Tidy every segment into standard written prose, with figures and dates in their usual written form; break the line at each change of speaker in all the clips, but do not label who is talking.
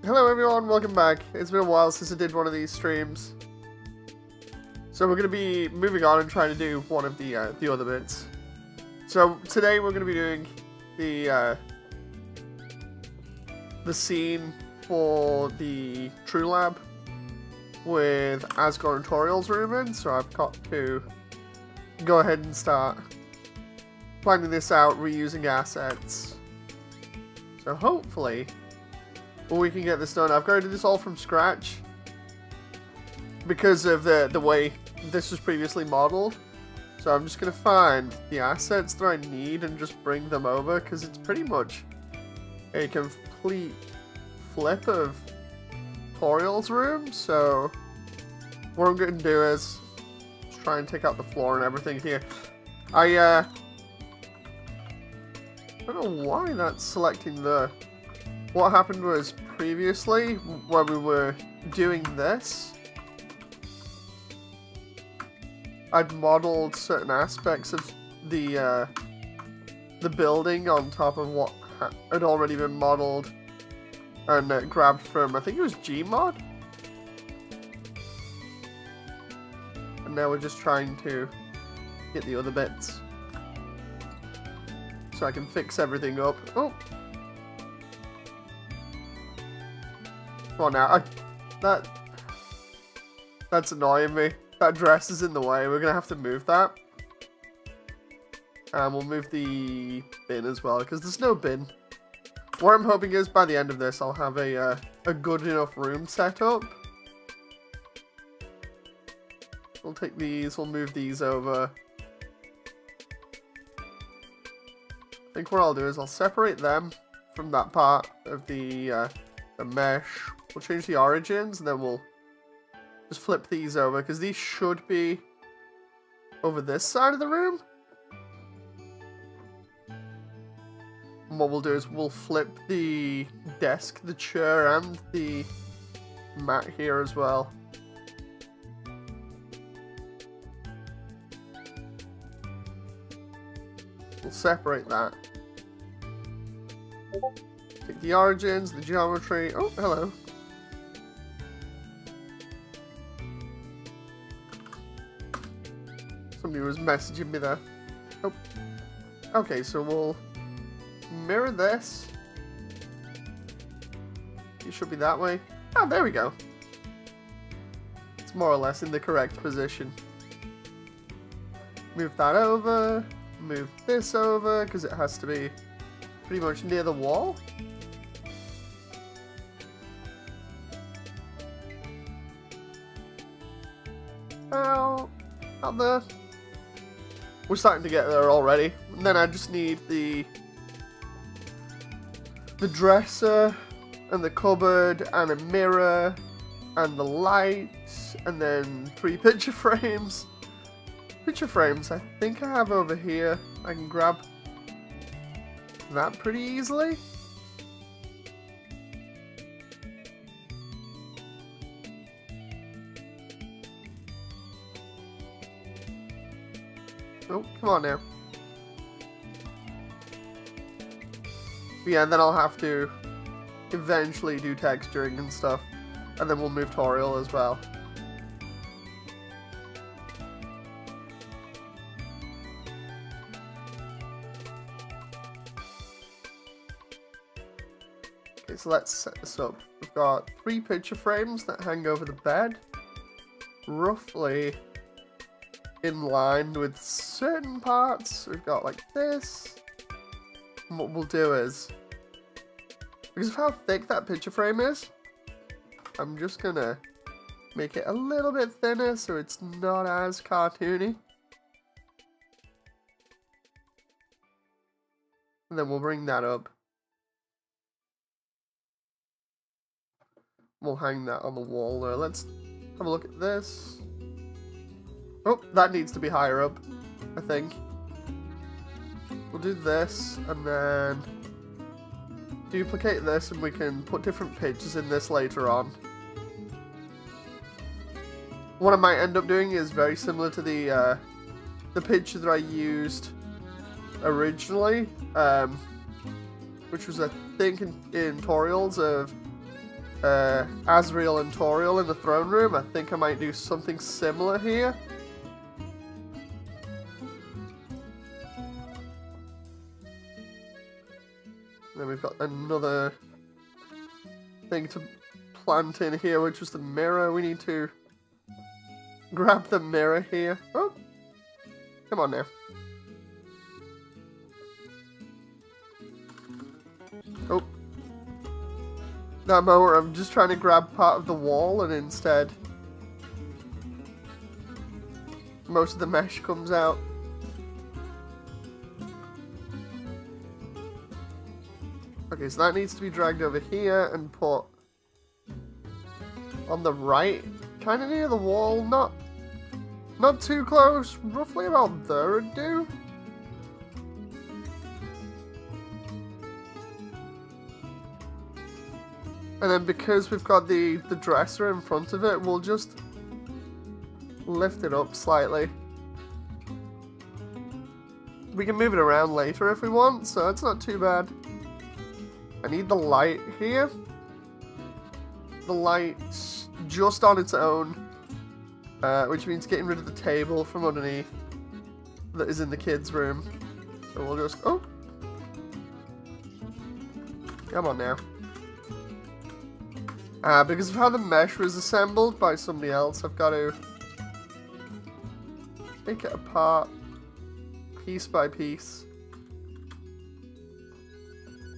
Hello everyone, welcome back. It's been a while since I did one of these streams. So we're going to be moving on and trying to do one of the other bits. So today we're going to be doing the scene for the True Lab with Asgore and Toriels room in. So I've got to go ahead and start planning this out, reusing assets. So hopefully we can get this done. I've got to do this all from scratch because of the way this was previously modeled. So I'm just going to find the assets that I need and just bring them over because it's pretty much a complete flip of Toriel's room. So what I'm going to do is just try and take out the floor and everything here. I don't know why that's selecting the... What happened was previously, when we were doing this, I'd modeled certain aspects of the building on top of what had already been modeled and grabbed from, I think it was Gmod? And now we're just trying to get the other bits so I can fix everything up. Oh! Come on now, that's annoying me. That dress is in the way, we're gonna have to move that. And we'll move the bin as well, because there's no bin. What I'm hoping is, by the end of this, I'll have a good enough room set up. We'll take these, we'll move these over. I think what I'll do is I'll separate them from that part of the mesh. We'll change the origins, and then we'll just flip these over, because these should be over this side of the room. And what we'll do is we'll flip the desk, the chair, and the mat here as well. We'll separate that. Take the origins, the geometry. Oh, hello. Somebody was messaging me there. Oh. Okay, so we'll mirror this. It should be that way. Ah, there we go. It's more or less in the correct position. Move that over. Move this over, because it has to be pretty much near the wall. Oh, out there. We're starting to get there already. And then I just need the dresser and the cupboard and a mirror and the lights and then 3 picture frames. Picture frames I think I have over here. I can grab that pretty easily. Oh, come on now. Yeah, and then I'll have to eventually do texturing and stuff. And then we'll move Toriel as well. Okay, so let's set this up. We've got 3 picture frames that hang over the bed. Roughly in line with certain parts. We've got like this. And what we'll do is, because of how thick that picture frame is, I'm just gonna make it a little bit thinner so it's not as cartoony. And then we'll bring that up. We'll hang that on the wall there. Let's have a look at this. Oh, that needs to be higher up, I think. We'll do this, and then duplicate this, and we can put different pictures in this later on. What I might end up doing is very similar to the picture that I used originally, which was, I think, in Toriels of Asriel and Toriel in the throne room. I think I might do something similar here. And then we've got another thing to plant in here, which was the mirror. We need to grab the mirror here. Oh, come on now. Oh. That moment where I'm just trying to grab part of the wall and instead most of the mesh comes out. Okay, so that needs to be dragged over here and put on the right, kind of near the wall, not too close, roughly about there would do. And then because we've got the dresser in front of it, we'll just lift it up slightly. We can move it around later if we want, so it's not too bad. I need the light here. The light's just on its own, which means getting rid of the table from underneath that is in the kids' room. So we'll just... Oh! Come on now. Because of how the mesh was assembled by somebody else, I've got to take it apart piece by piece.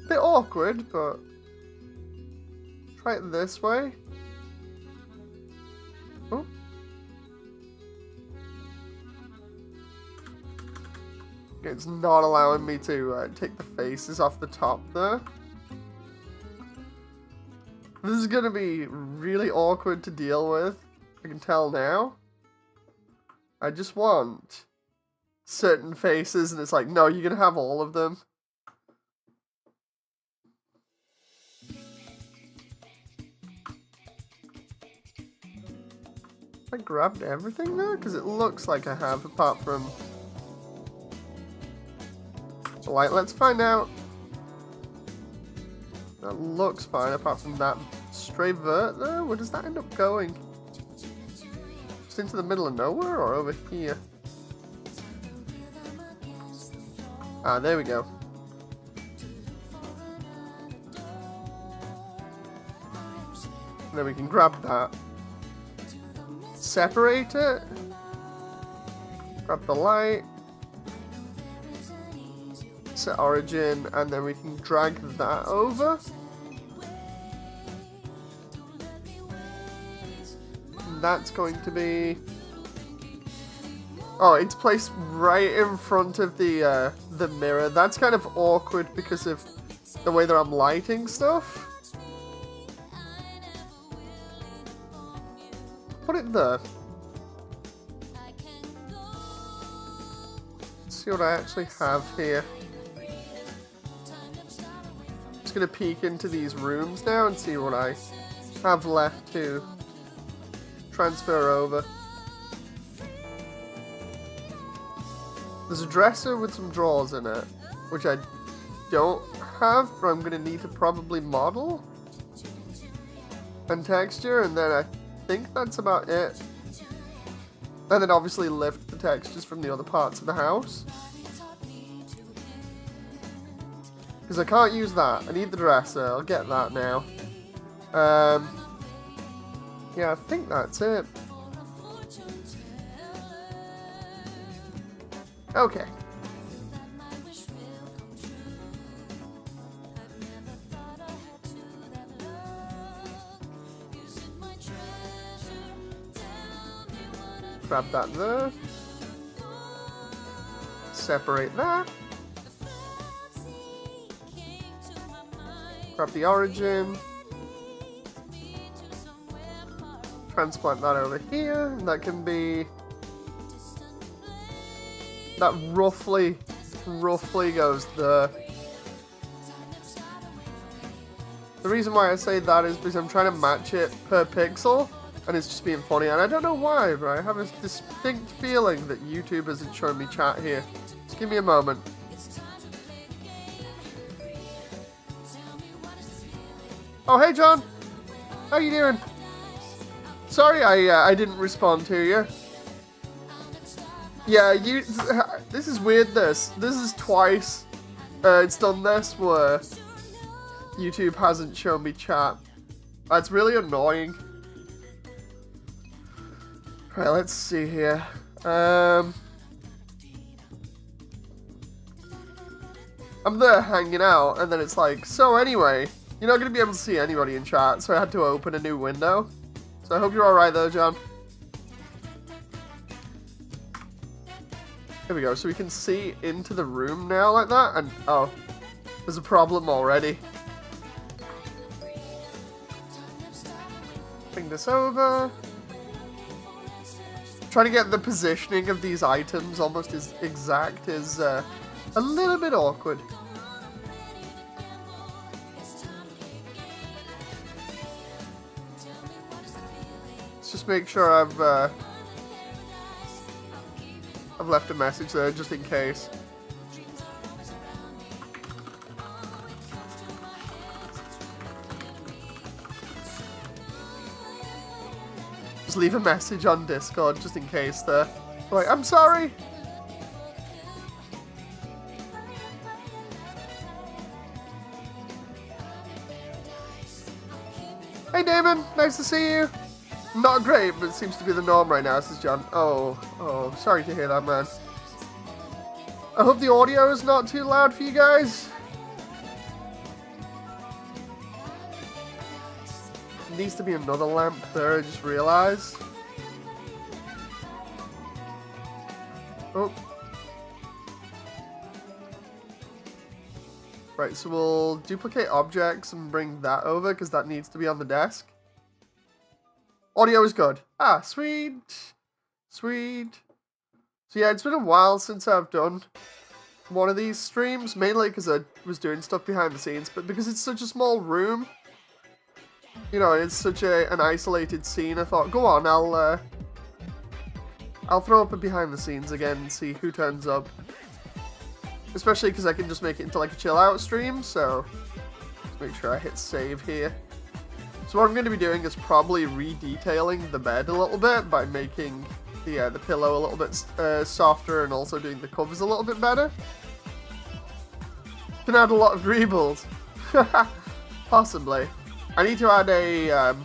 Bit awkward, but try it this way. Oh. It's not allowing me to take the faces off the top there. This is going to be really awkward to deal with. I can tell now. I just want certain faces, and it's like, no, you're going to have all of them. I grabbed everything there? Because it looks like I have, apart from the light. Let's find out. That looks fine, apart from that stray vert there. Where does that end up going? Just into the middle of nowhere, or over here? Ah, there we go. And then we can grab that. Separate it. Grab the light. Set origin, and then we can drag that over. And that's going to be... Oh, it's placed right in front of the mirror. That's kind of awkward because of the way that I'm lighting stuff. Put it there. Let's see what I actually have here. Just gonna peek into these rooms now and see what I have left to transfer over. There's a dresser with some drawers in it, which I don't have, but I'm gonna need to probably model and texture, and then I think that's about it. And then obviously lift the textures from the other parts of the house. Because I can't use that. I need the dresser. I'll get that now. Yeah, I think that's it. Okay. Grab that there. Separate that. Grab the origin. Transplant that over here. And that can be... That roughly goes there. The reason why I say that is because I'm trying to match it per pixel. And it's just being funny, and I don't know why, but I have a distinct feeling that YouTube isn't showing me chat here. Just give me a moment. Oh, hey, John! How you doing? Sorry I didn't respond to you. Yeah, this is weird, this is twice it's done this where YouTube hasn't shown me chat. That's really annoying. Right, let's see here. I'm there hanging out, and then it's like, so anyway, you're not going to be able to see anybody in chat, so I had to open a new window. So I hope you're alright though, John. Here we go, so we can see into the room now like that, and oh, there's a problem already. Bring this over. Trying to get the positioning of these items almost as exact is a little bit awkward. Let's just make sure I've left a message there just in case. Just leave a message on Discord just in case there. Like, I'm sorry. Hey Damon, nice to see you. Not great, but it seems to be the norm right now, says John. Oh, sorry to hear that, man. I hope the audio is not too loud for you guys. There needs to be another lamp there, I just realized. Oh. Right, so we'll duplicate objects and bring that over, because that needs to be on the desk. Audio is good. Ah, sweet. Sweet. So yeah, it's been a while since I've done one of these streams, mainly because I was doing stuff behind the scenes, but because it's such a small room, you know, it's such an isolated scene, I thought, go on, I'll throw up a behind the scenes again and see who turns up. Especially because I can just make it into like a chill out stream, so let's make sure I hit save here. So what I'm going to be doing is probably redetailing the bed a little bit by making the pillow a little bit softer and also doing the covers a little bit better. Can add a lot of greebles. Possibly. I need to add a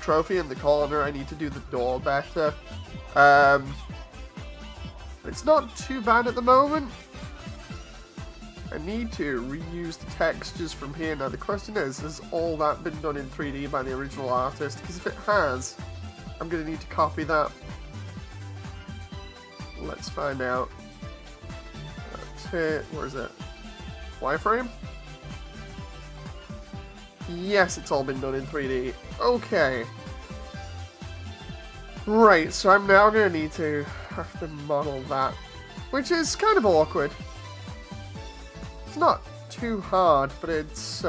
trophy in the corner. I need to do the door better. It's not too bad at the moment. I need to reuse the textures from here. Now the question is, has all that been done in 3D by the original artist? Because if it has, I'm going to need to copy that. Let's find out. That's it. Where is it? Wireframe? Yes, it's all been done in 3D. Okay. Right, so I'm now going to need to have to model that, which is kind of awkward. It's not too hard, but it's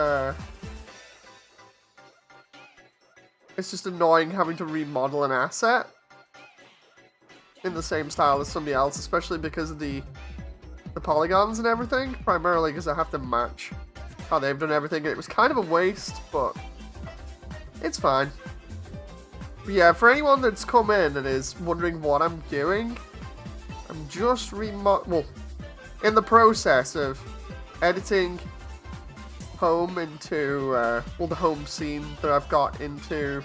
just annoying having to remodel an asset in the same style as somebody else, especially because of the polygons and everything, primarily because I have to match how they've done everything. It was kind of a waste, but it's fine. But yeah, for anyone that's come in and is wondering what I'm doing, I'm just in the process of editing home into, the home scene that I've got into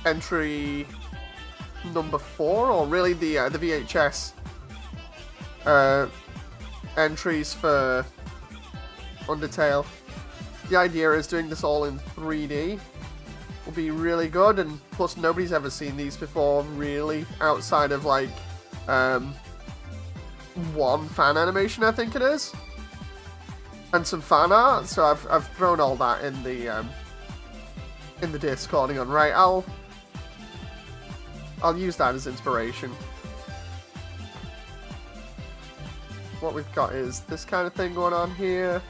entry number 4, or really the VHS entries for Undertale. The idea is doing this all in 3D will be really good, and plus nobody's ever seen these before, really, outside of like one fan animation, I think it is, and some fan art. So I've thrown all that in the Discord. On right, I'll use that as inspiration. What we've got is this kind of thing going on here,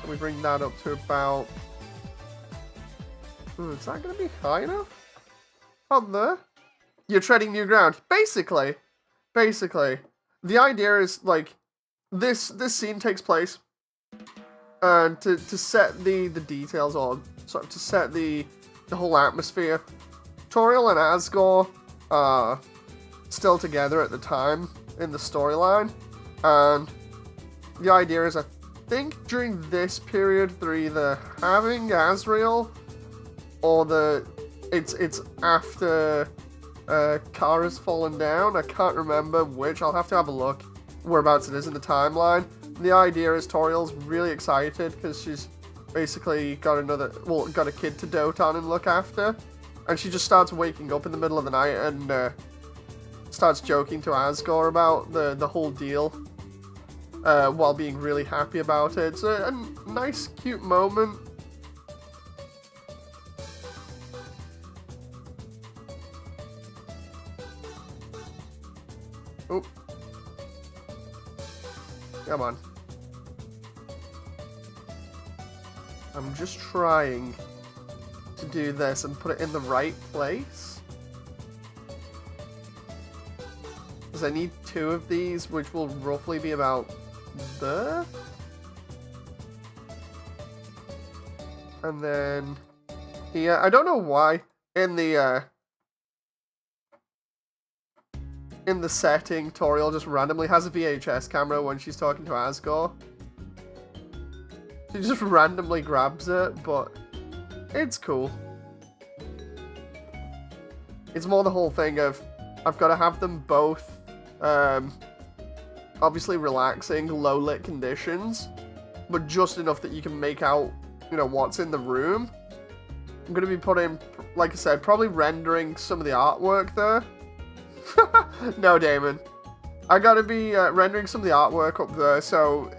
and we bring that up to about. Is that going to be high enough? On there, you're treading new ground. Basically. The idea is, like, this scene takes place, and to set the details, or sort of to set the whole atmosphere. Toriel and Asgore are still together at the time in the storyline, and the idea is, I think during this period they're either having Asriel or it's after Kara's fallen down. I can't remember which. I'll have to have a look whereabouts it is in the timeline. The idea is Toriel's really excited because she's basically got a kid to dote on and look after, and she just starts waking up in the middle of the night and starts joking to Asgore about the whole deal while being really happy about it. It's a nice, cute moment. Oh. Come on. I'm just trying to do this and put it in the right place. Because I need 2 of these, which will roughly be about there. And then here, I don't know why, in the setting, Toriel just randomly has a VHS camera when she's talking to Asgore. She just randomly grabs it, but it's cool. It's more the whole thing of, I've got to have them both, obviously relaxing, low-lit conditions, but just enough that you can make out, you know, what's in the room. I'm going to be putting, like I said, probably rendering some of the artwork there. No, Damon. I gotta be rendering some of the artwork up there. So,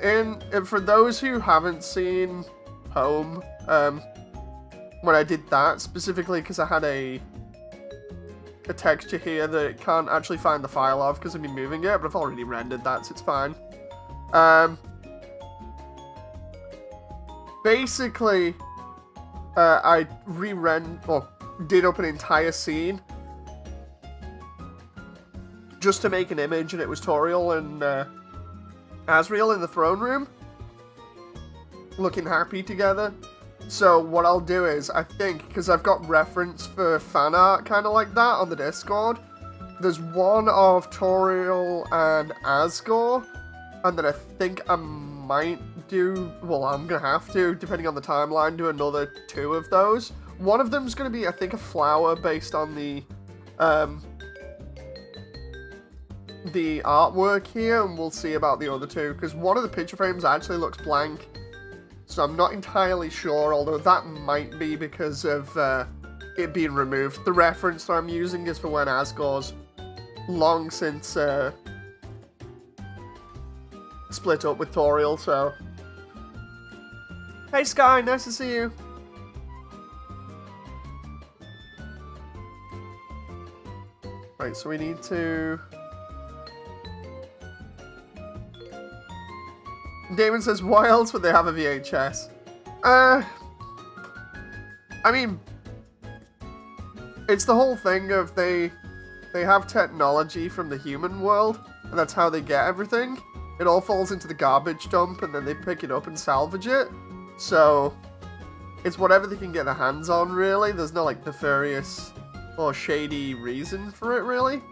for those who haven't seen Home, when I did that, specifically because I had a texture here that it can't actually find the file of because I've been moving it, but I've already rendered that, so it's fine. Basically, I did up an entire scene just to make an image, and it was Toriel and Asriel in the throne room, looking happy together. So what I'll do is, I think, because I've got reference for fan art kind of like that on the Discord, there's one of Toriel and Asgore, and then I think I might do, well, I'm going to have to, depending on the timeline, do another 2 of those. One of them's going to be, I think, a flower based on the artwork here, and we'll see about the other 2, because one of the picture frames actually looks blank, so I'm not entirely sure, although that might be because of it being removed. The reference that I'm using is for when Asgore's long since split up with Toriel, so... Hey Sky, nice to see you! Right, so we need to... Damon says, why else would they have a VHS? I mean, it's the whole thing of they have technology from the human world, and that's how they get everything. It all falls into the garbage dump, and then they pick it up and salvage it. So, it's whatever they can get their hands on, really. There's no, like, nefarious or shady reason for it, really.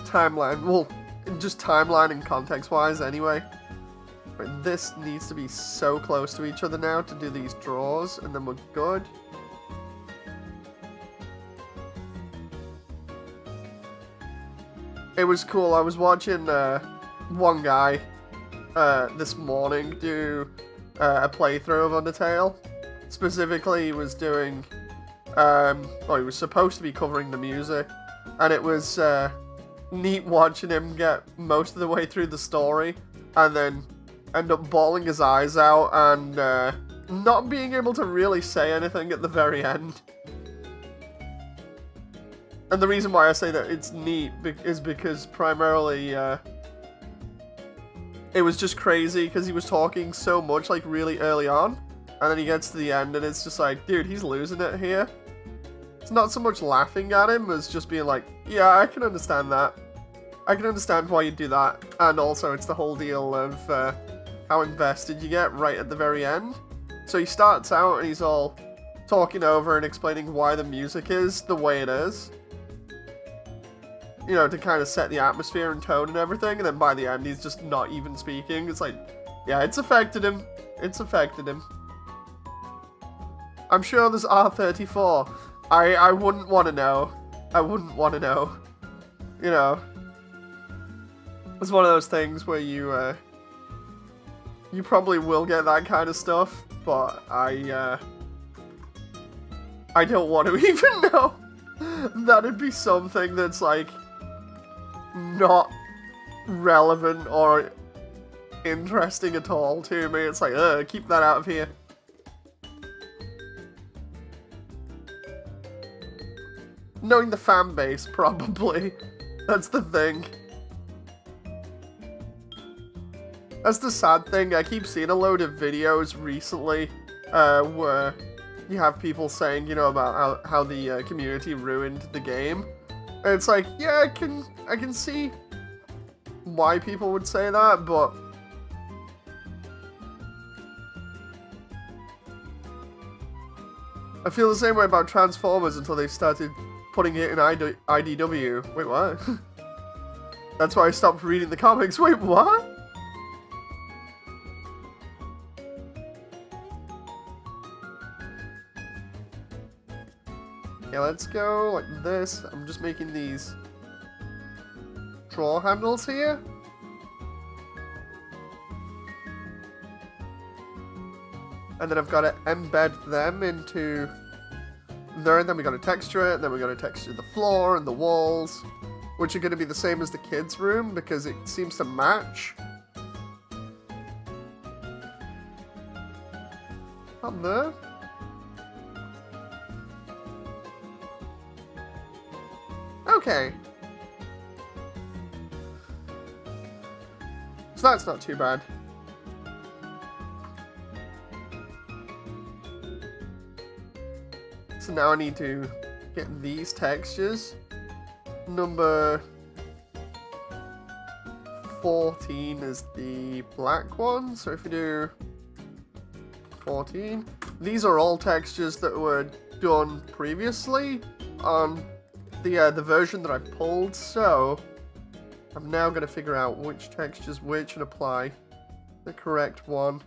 Timeline, well, just timeline and context-wise, anyway. Right, this needs to be so close to each other now to do these draws, and then we're good. It was cool. I was watching one guy this morning do a playthrough of Undertale. Specifically, he was doing, well, he was supposed to be covering the music, and it was neat watching him get most of the way through the story, and then end up bawling his eyes out and not being able to really say anything at the very end. And the reason why I say that it's neat is because primarily it was just crazy because he was talking so much like really early on, and then he gets to the end and it's just like, dude, he's losing it here. It's not so much laughing at him as just being like, yeah, I can understand that. I can understand why you do that. And also it's the whole deal of how invested you get right at the very end. So he starts out and he's all talking over and explaining why the music is the way it is. You know, to kind of set the atmosphere and tone and everything, and then by the end he's just not even speaking. It's like, yeah, it's affected him. It's affected him. I'm sure there's R34. I wouldn't want to know. I wouldn't want to know. You know. It's one of those things where you probably will get that kind of stuff, but I don't want to even know. That'd be something that's like not relevant or interesting at all to me. It's like, keep that out of here. Knowing the fan base, probably. That's the thing. That's the sad thing. I keep seeing a load of videos recently where you have people saying, you know, about how the community ruined the game. And it's like, yeah, I can see why people would say that, but I feel the same way about Transformers until they started putting it in IDW. Wait, what? That's why I stopped reading the comics. Wait, what? Okay, let's go like this. I'm just making these draw handles here. And then I've got to embed them into there, and then we got to texture it, and then we got to texture the floor and the walls, which are going to be the same as the kids' room because it seems to match. Up there. Okay. So that's not too bad. So now I need to get these textures. Number 14 is the black one. So if you do 14, these are all textures that were done previously on the version that I pulled. So I'm now going to figure out which textures which and apply the correct one.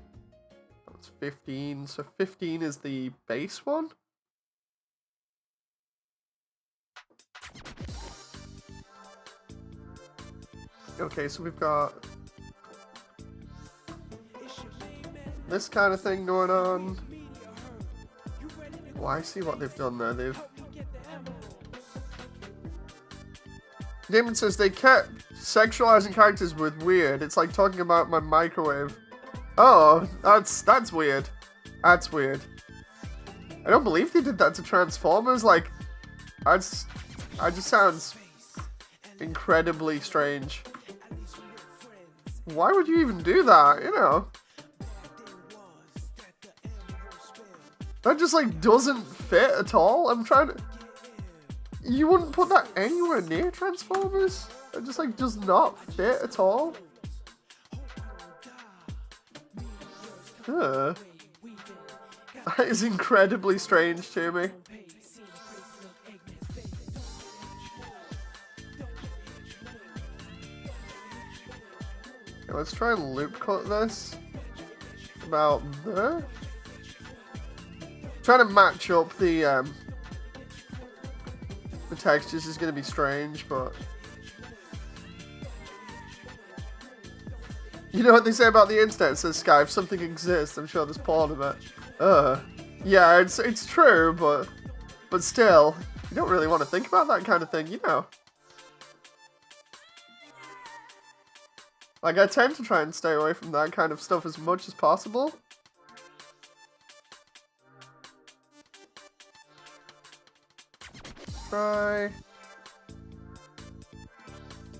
That's 15. So 15 is the base one. Okay, so we've got this kind of thing going on. Well, I see what they've done there. Damon says they kept sexualizing characters with weird. It's like talking about my microwave. Oh, that's weird. That's weird. I don't believe they did that to Transformers. Like, that just sounds incredibly strange. Why would you even do that, you know? That just, like, doesn't fit at all. I'm trying to... You wouldn't put that anywhere near Transformers? It just, like, does not fit at all. That is incredibly strange to me. Let's try and loop cut this about there. Trying to match up the textures is going to be strange, but you know what they say about the internet? It says, Sky, if something exists, I'm sure there's porn of it. Yeah, it's true, but still, you don't really want to think about that kind of thing, you know. Like, I tend to try and stay away from that kind of stuff as much as possible. Try. I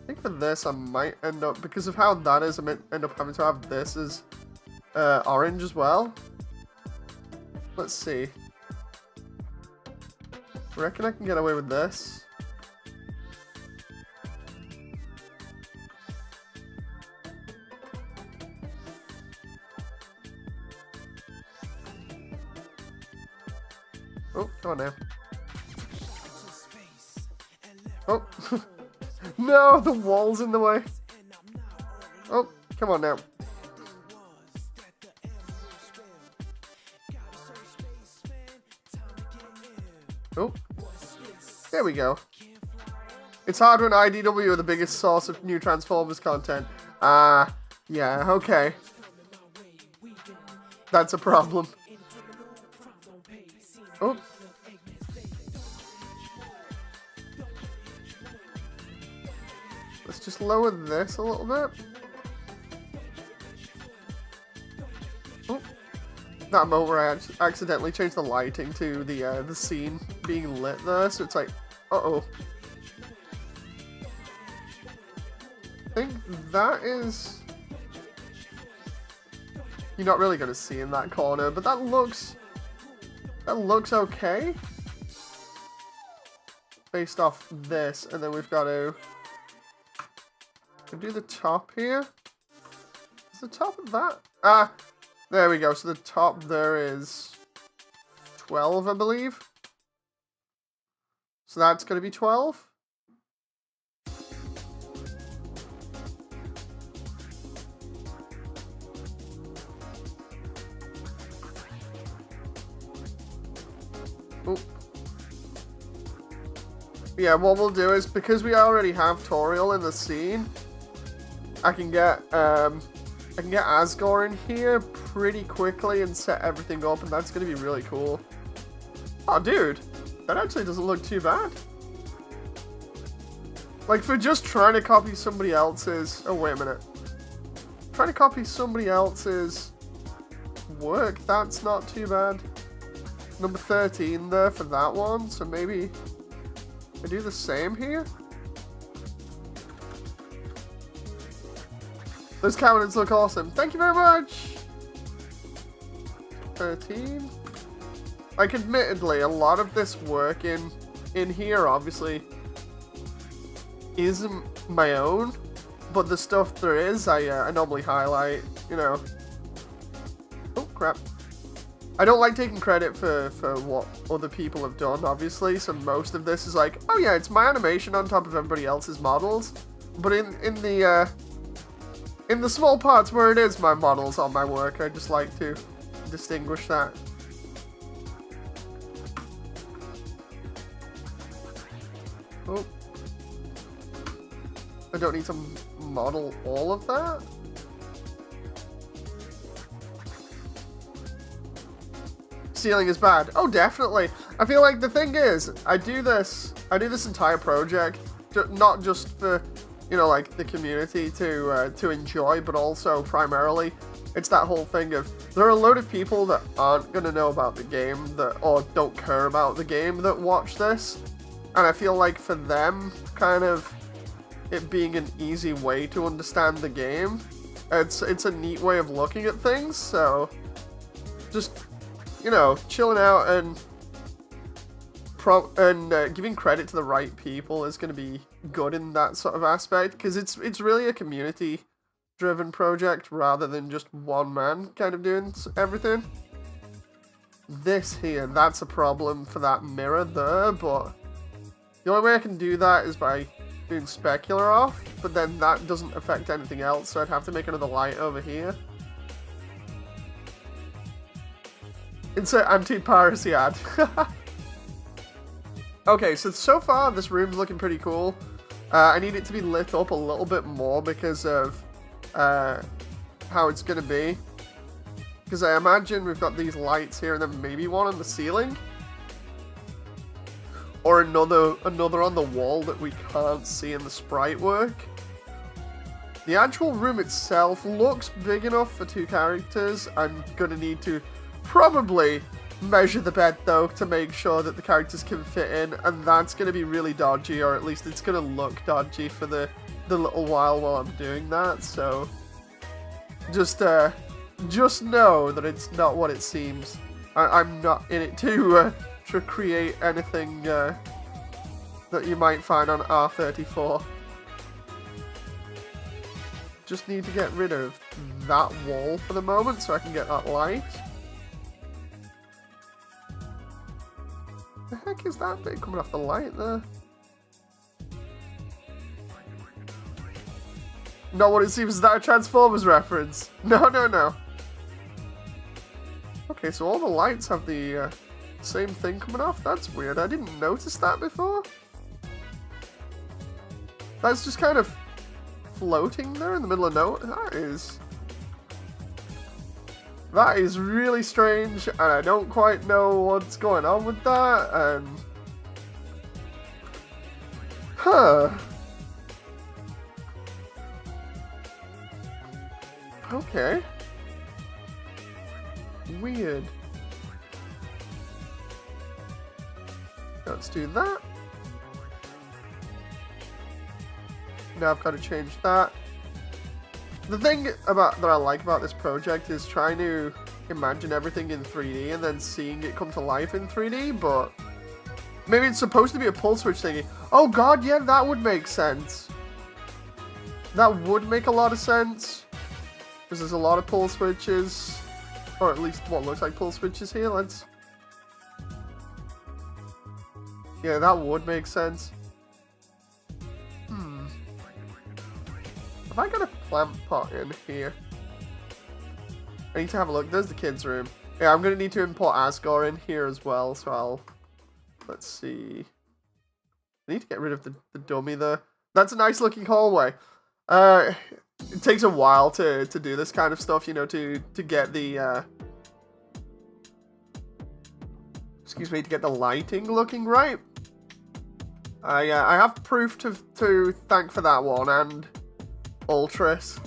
think for this I might end up, because of how that is, I might end up having to have this as orange as well. Let's see. I reckon I can get away with this. Oh, come on now. Oh. No, the wall's in the way. Oh, come on now. Oh. There we go. It's hard when IDW are the biggest source of new Transformers content. Yeah, okay. That's a problem. Oh. Let's just lower this a little bit. Oh. That moment where I accidentally changed the lighting to the scene being lit there, so it's like, uh-oh. I think that is... You're not really going to see in that corner, but that looks okay. Based off this, and then we've got to do the top here. Is the top of that? Ah, there we go. So the top there is 12, I believe. So that's going to be 12. Oop. Yeah, what we'll do is, because we already have Toriel in the scene, I can get Asgore in here pretty quickly and set everything up, and that's going to be really cool. Oh, dude, that actually doesn't look too bad. Like, for just trying to copy somebody else's... Oh, wait a minute. Trying to copy somebody else's work, that's not too bad. Number 13 there for that one, so maybe I do the same here. Those cabinets look awesome. Thank you very much! 13. Like, admittedly, a lot of this work in here, obviously, isn't my own, but the stuff there is, I normally highlight, you know. Oh, crap. I don't like taking credit for what other people have done, obviously, so most of this is like, oh yeah, it's my animation on top of everybody else's models, but in the small parts where it is my models on my work, I just like to distinguish that. Oh. I don't need to model all of that. Ceiling is bad. Oh, definitely. I feel like the thing is, I do this entire project not just for, you know, like the community to enjoy, but also primarily it's that whole thing of there are a load of people that aren't gonna know about the game or don't care about the game that watch this, and I feel like for them, kind of it being an easy way to understand the game, it's a neat way of looking at things. So just, you know, chilling out and giving credit to the right people is going to be good in that sort of aspect, because it's really a community-driven project rather than just one man kind of doing everything. This here, that's a problem for that mirror there, but the only way I can do that is by doing specular off, but then that doesn't affect anything else, so I'd have to make another light over here. Insert anti-piracy ad. Okay, so far this room's looking pretty cool. I need it to be lit up a little bit more because of how it's going to be. Because I imagine we've got these lights here and then maybe one on the ceiling. Or another on the wall that we can't see in the sprite work. The actual room itself looks big enough for 2 characters. I'm going to need to probably measure the bed though to make sure that the characters can fit in, and that's going to be really dodgy, or at least it's going to look dodgy for the little while I'm doing that. So just know that it's not what it seems. I'm not in it to create anything that you might find on R34. Just need to get rid of that wall for the moment so I can get that light. The heck is that bit coming off the light there? Not what it seems. Is that a Transformers reference? No, no, no. Okay, so all the lights have the same thing coming off? That's weird. I didn't notice that before. That's just kind of floating there in the middle of nowhere. That is really strange, and I don't quite know what's going on with that, huh. Okay. Weird. Let's do that. Now I've got to change that. The thing that I like about this project is trying to imagine everything in 3D and then seeing it come to life in 3D, but maybe it's supposed to be a pull switch thingy. Oh god, yeah, that would make sense. That would make a lot of sense. Because there's a lot of pull switches. Or at least what looks like pull switches here. Yeah, that would make sense. Have I got a plant pot in here? I need to have a look. There's the kids' room. Yeah, I'm going to need to import Asgore in here as well, so let's see. I need to get rid of the dummy there. That's a nice looking hallway. It takes a while to do this kind of stuff, you know, to get the excuse me, to get the lighting looking right. I have proof to thank for that one and Ultras,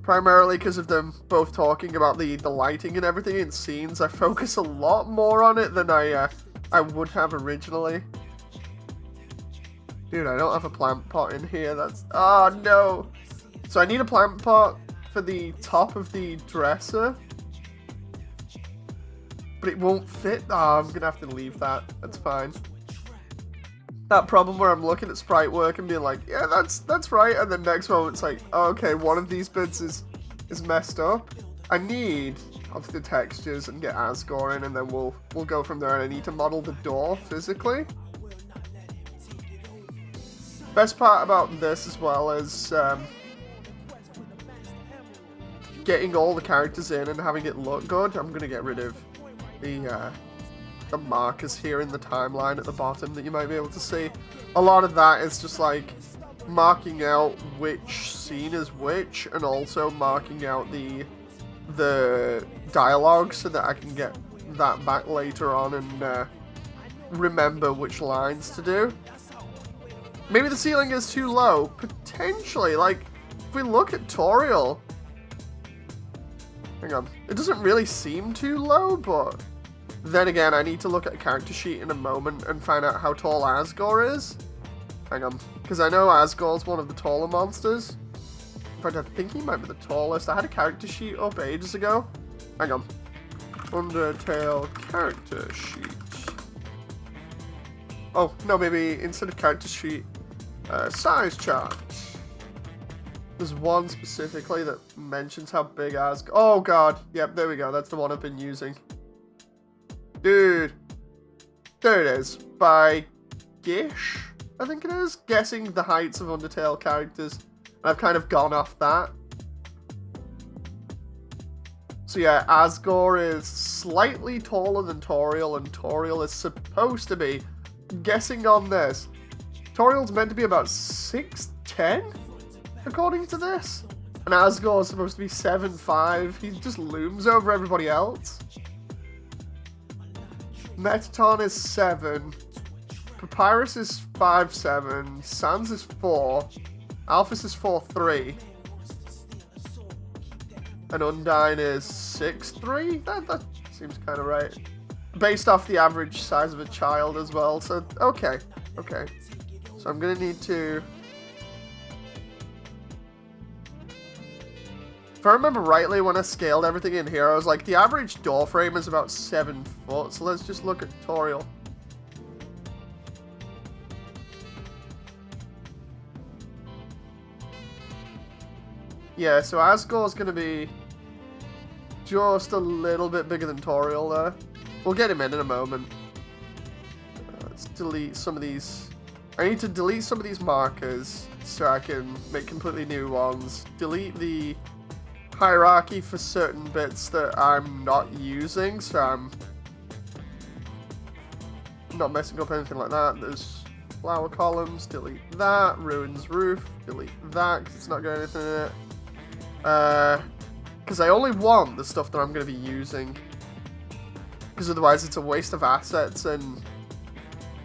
primarily because of them both talking about the lighting and everything in scenes. I focus a lot more on it than I would have originally. Dude, I don't have a plant pot in here. That's... oh, no. So I need a plant pot for the top of the dresser. But it won't fit. Oh, I'm going to have to leave that. That's fine. That problem where I'm looking at sprite work and being like, yeah, that's right. And then next moment it's like, oh, okay, one of these bits is messed up. I need obviously the textures and get Asgore in, and then we'll go from there. And I need to model the door physically. Best part about this as well is getting all the characters in and having it look good. I'm gonna get rid of the markers here in the timeline at the bottom that you might be able to see. A lot of that is just like marking out which scene is which, and also marking out the dialogue so that I can get that back later on and remember which lines to do. Maybe the ceiling is too low. Potentially, like, if we look at Toriel, hang on, it doesn't really seem too low, but then again, I need to look at a character sheet in a moment and find out how tall Asgore is. Hang on, because I know Asgore's one of the taller monsters. In fact, I think he might be the tallest. I had a character sheet up ages ago. Hang on. Undertale character sheet. Oh, no, maybe instead of character sheet, size chart. There's one specifically that mentions how big Asgore... oh, God. Yep, there we go. That's the one I've been using. Dude. There it is. By Gish, I think it is. Guessing the heights of Undertale characters. I've kind of gone off that. So yeah, Asgore is slightly taller than Toriel, and Toriel is supposed to be, guessing on this, Toriel's meant to be about 6'10", according to this. And Asgore is supposed to be 7'5". He just looms over everybody else. Metaton is 7. Papyrus is 5'7". Sans is 4. Alphys is 4'3". And Undyne is 6'3". That seems kind of right. Based off the average size of a child as well. So, okay. Okay. So I'm going to need to... if I remember rightly, when I scaled everything in here, I was like, the average door frame is about 7 foot. So let's just look at Toriel. Yeah, so Asgore is going to be just a little bit bigger than Toriel there. We'll get him in a moment. Let's delete some of these. I need to delete some of these markers so I can make completely new ones. Delete the hierarchy for certain bits that I'm not using, so I'm not messing up anything like that. There's flower columns, delete that. Ruins roof, delete that because it's not got anything in it. Because I only want the stuff that I'm going to be using, because otherwise it's a waste of assets and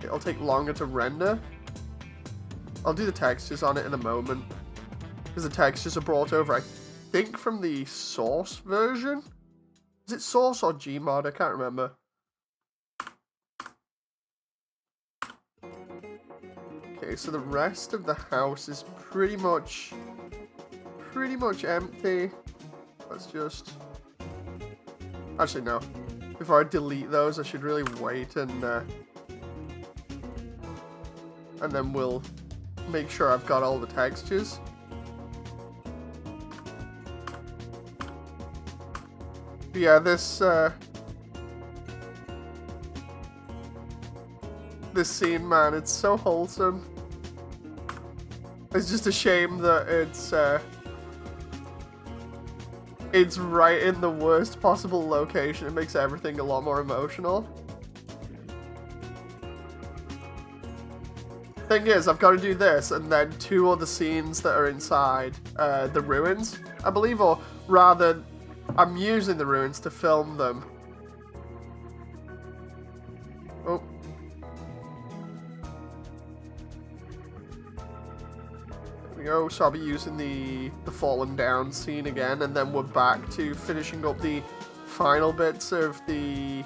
it'll take longer to render. I'll do the textures on it in a moment, because the textures are brought over, I think, from the source version. Is it source or Gmod? I can't remember. Okay, so the rest of the house is pretty much empty. Let's just... Actually, no. Before I delete those, I should really wait and then we'll make sure I've got all the textures. But yeah, this scene, man, it's so wholesome. It's just a shame that it's right in the worst possible location. It makes everything a lot more emotional. Thing is, I've got to do this, and then 2 other scenes that are inside the ruins, I believe, or rather, I'm using the ruins to film them. Oh. There we go, so I'll be using the fallen down scene again, and then we're back to finishing up the final bits of the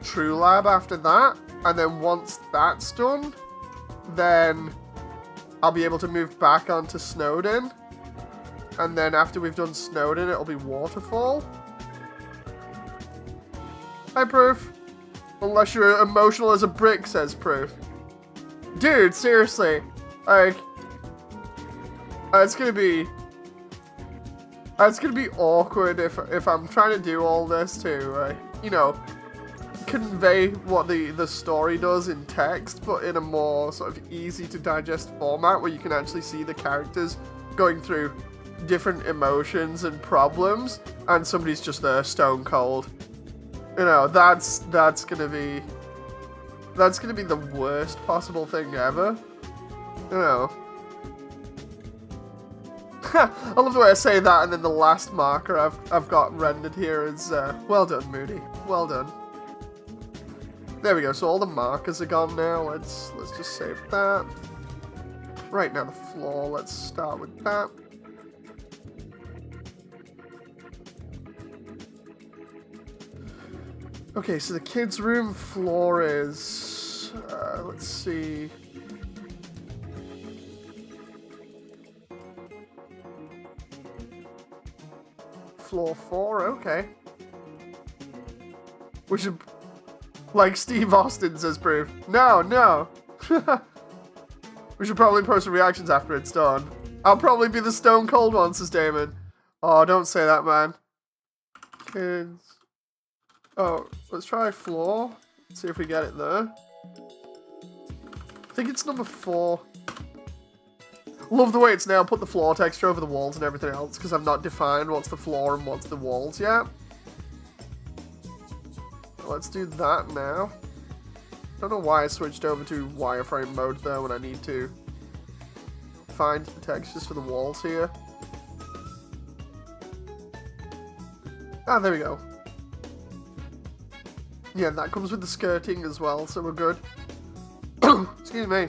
True Lab after that, and then once that's done, then I'll be able to move back onto Snowdin, and then after we've done Snowdin, it'll be Waterfall. Hi, Proof. Unless you're emotional as a brick, says Proof. Dude, seriously, like, it's gonna be awkward if I'm trying to do all this to, you know, convey what the story does in text, but in a more sort of easy to digest format where you can actually see the characters going through different emotions and problems, and somebody's just there stone cold. You know, that's gonna be the worst possible thing ever. You know. I love the way I say that, and then the last marker I've got rendered here is well done, Moody. Well done. There we go, so all the markers are gone now. Let's just save that. Right, now the floor, let's start with that. Okay, so the kids' room floor is, let's see. Floor 4, okay. We should... Like Steve Austin says, Proof. No, no. We should probably post reactions after it's done. I'll probably be the stone cold one, says Damon. Oh, don't say that, man. Kids. Oh, let's try floor. See if we get it there. I think it's number 4. Love the way it's now put the floor texture over the walls and everything else, because I've not defined what's the floor and what's the walls yet. Let's do that now. Don't know why I switched over to wireframe mode though when I need to find the textures for the walls here. Ah, there we go. Yeah, that comes with the skirting as well, so we're good. Excuse me.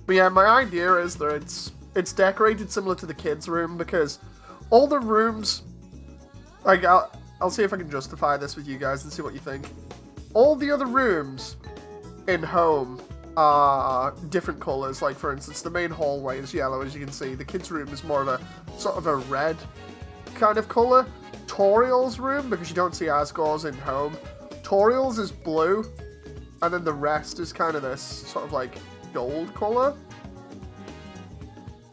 But yeah, my idea is that it's decorated similar to the kids' room, because all the rooms, like, I'll see if I can justify this with you guys and see what you think. All the other rooms in Home are different colours. Like, for instance, the main hallway is yellow, as you can see. The kids' room is more of a, sort of a red kind of colour. Toriels' room, because you don't see Asgore's in Home, Toriels is blue, and then the rest is kind of this sort of, like, gold colour.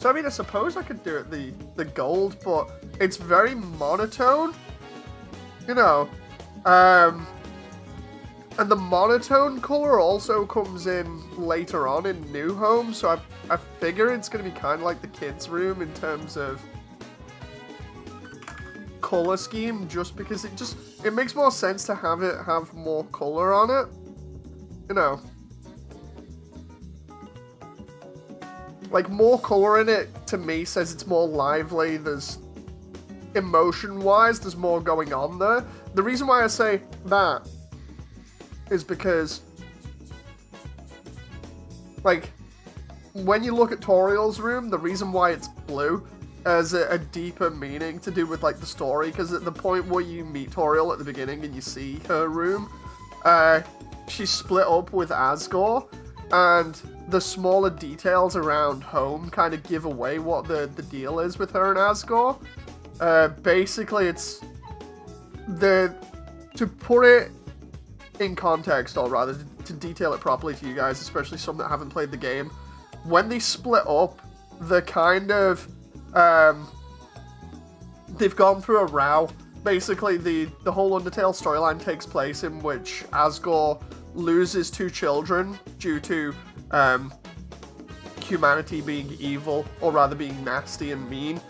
So, I mean, I suppose I could do it the gold, but it's very monotone. you know. And the monotone color also comes in later on in New Home, so I figure it's going to be kind of like the kids' room in terms of color scheme, just because it makes more sense to have it have more color on it, you know. Like, more color in it, to me, says it's more lively, there's emotion-wise, there's more going on there. The reason why I say that is because, like, when you look at Toriels' room, the reason why it's blue has a deeper meaning to do with, like, the story, because at the point where you meet Toriel at the beginning and you see her room, she's split up with Asgore, and the smaller details around home kind of give away what the deal is with her and Asgore. Basically, it's to put it in context, or rather to detail it properly to you guys, especially some that haven't played the game, when they split up, the kind of they've gone through a row. Basically, the whole Undertale storyline takes place in which Asgore loses 2 children due to humanity being evil, or rather being nasty and mean,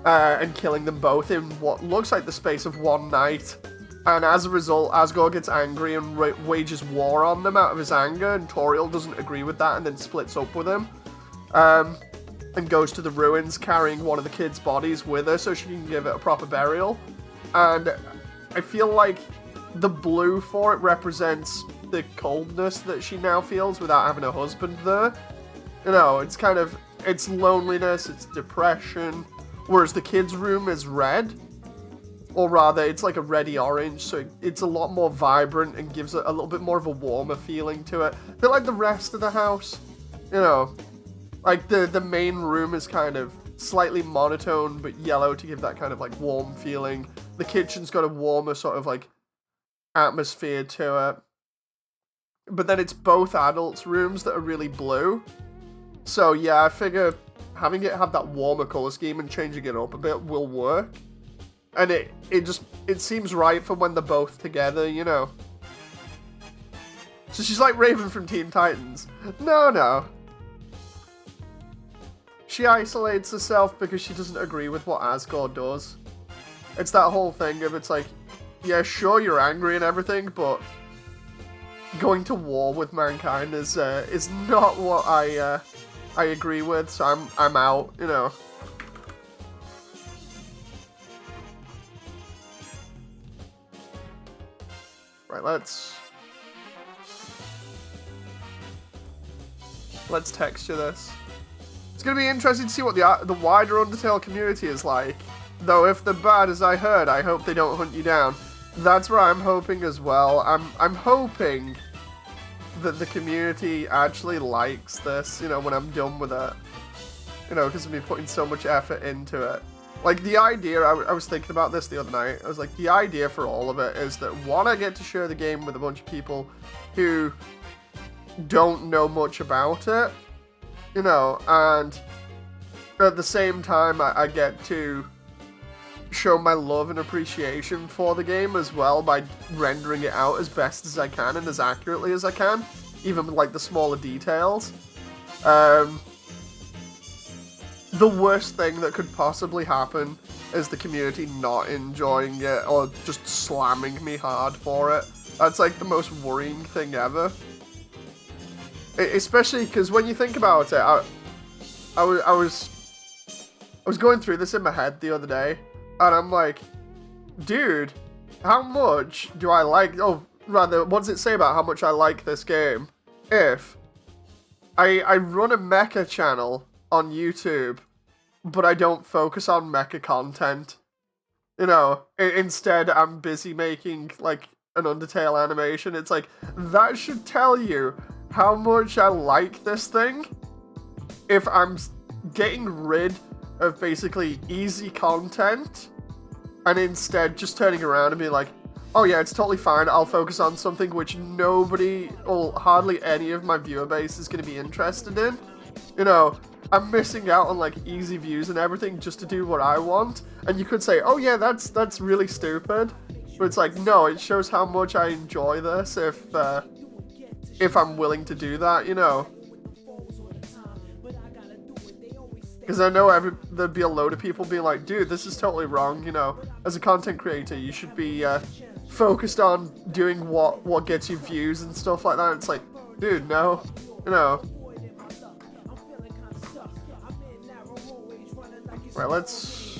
and killing them both in what looks like the space of one night. And as a result, Asgore gets angry and wages war on them out of his anger, and Toriel doesn't agree with that and then splits up with him. And goes to the ruins carrying one of the kids' bodies with her so she can give it a proper burial. And I feel like the blue for it represents the coldness that she now feels without having a husband there. You know, it's kind of, it's loneliness, it's depression, whereas the kids' room is red. Or rather, it's like a reddy orange, so it's a lot more vibrant and gives it a little bit more of a warmer feeling to it. A bit like the rest of the house, you know. Like, the main room is kind of slightly monotone, but yellow to give that kind of, like, warm feeling. The kitchen's got a warmer sort of, like, atmosphere to it. But then it's both adults' rooms that are really blue. So, yeah, I figure having it have that warmer color scheme and changing it up a bit will work. And it seems right for when they're both together, you know. So she's like Raven from Teen Titans. No. She isolates herself because she doesn't agree with what Asgore does. It's that whole thing of, it's like, yeah, sure, you're angry and everything, but going to war with mankind is not what I agree with, so I'm out, you know. Right, let's texture this. It's gonna be interesting to see what the wider Undertale community is like. Though if they're bad as I heard, I hope they don't hunt you down. That's what I'm hoping as well. I'm hoping that the community actually likes this, you know, when I'm done with it. You know, because I've been putting so much effort into it. Like, the idea, I was thinking about this the other night, I was like, the idea for all of it is that, one, I get to share the game with a bunch of people who don't know much about it, you know, and at the same time, I get to show my love and appreciation for the game as well by rendering it out as best as I can and as accurately as I can, even with, like, the smaller details. The worst thing that could possibly happen is the community not enjoying it or just slamming me hard for it. That's like the most worrying thing ever. Especially because when you think about it, I was going through this in my head the other day, and I'm like, dude, how much do I like, oh, rather, what does it say about how much I like this game if I run a mecha channel on YouTube, but I don't focus on mecha content? You know, instead I'm busy making, like, an Undertale animation. It's like, that should tell you how much I like this thing if I'm getting rid of basically easy content and instead just turning around and being like, oh yeah, it's totally fine, I'll focus on something which nobody, or hardly any of my viewer base is going to be interested in. You know, I'm missing out on, like, easy views and everything just to do what I want. And you could say, oh yeah, that's really stupid. But it's like, no, it shows how much I enjoy this if I'm willing to do that, you know. Because I know there'd be a load of people being like, dude, this is totally wrong, you know. As a content creator, you should be focused on doing what gets you views and stuff like that. It's like, dude, no, you know. Right, let's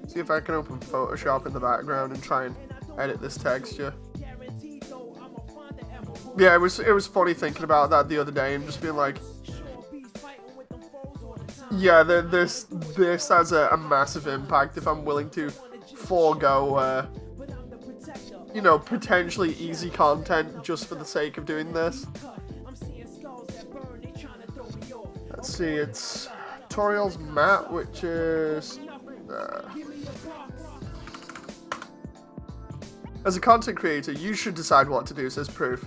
see if I can open Photoshop in the background and try and edit this texture. Yeah, it was funny thinking about that the other day and just being like, yeah, this has a massive impact if I'm willing to forego, you know, potentially easy content just for the sake of doing this. Let's see, it's Toriels Matte, which is... As a content creator, you should decide what to do, says Proof.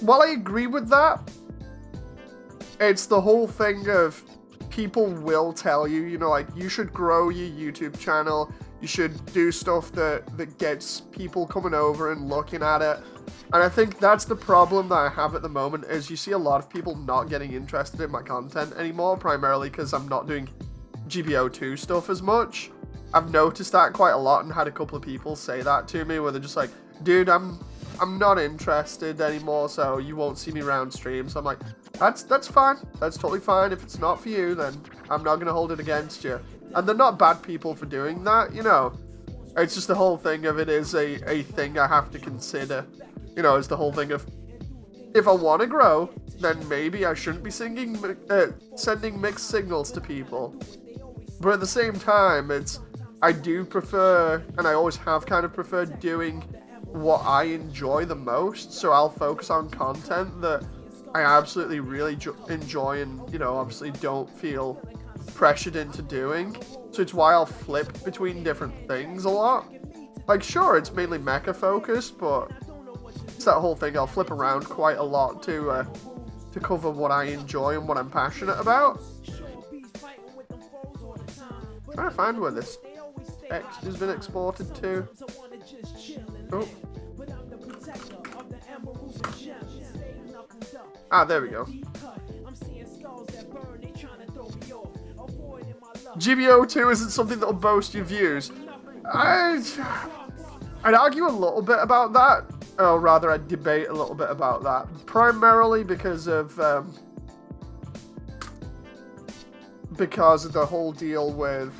While I agree with that, it's the whole thing of people will tell you, you know, like, you should grow your YouTube channel, you should do stuff that gets people coming over and looking at it. And I think that's the problem that I have at the moment, is you see a lot of people not getting interested in my content anymore, primarily because I'm not doing GBO2 stuff as much. I've noticed that quite a lot and had a couple of people say that to me, where they're just like, dude, I'm not interested anymore, so you won't see me around streams. So I'm like, that's fine. That's totally fine. If it's not for you, then I'm not going to hold it against you. And they're not bad people for doing that, you know. It's just the whole thing of it is a thing I have to consider. You know, it's the whole thing of, if I want to grow, then maybe I shouldn't be sending mixed signals to people. But at the same time, I do prefer, and I always have kind of preferred doing what I enjoy the most, so I'll focus on content that I absolutely really enjoy and, you know, obviously don't feel pressured into doing. So it's why I'll flip between different things a lot. Like, sure, it's mainly mecha focused, but it's that whole thing. I'll flip around quite a lot to cover what I enjoy and what I'm passionate about. I'm trying to find where this text has been exported to. Oh. Ah, there we go. GBO2 isn't something that'll boast your views. I'd argue a little bit about that. Or rather, I'd debate a little bit about that. Primarily because of the whole deal with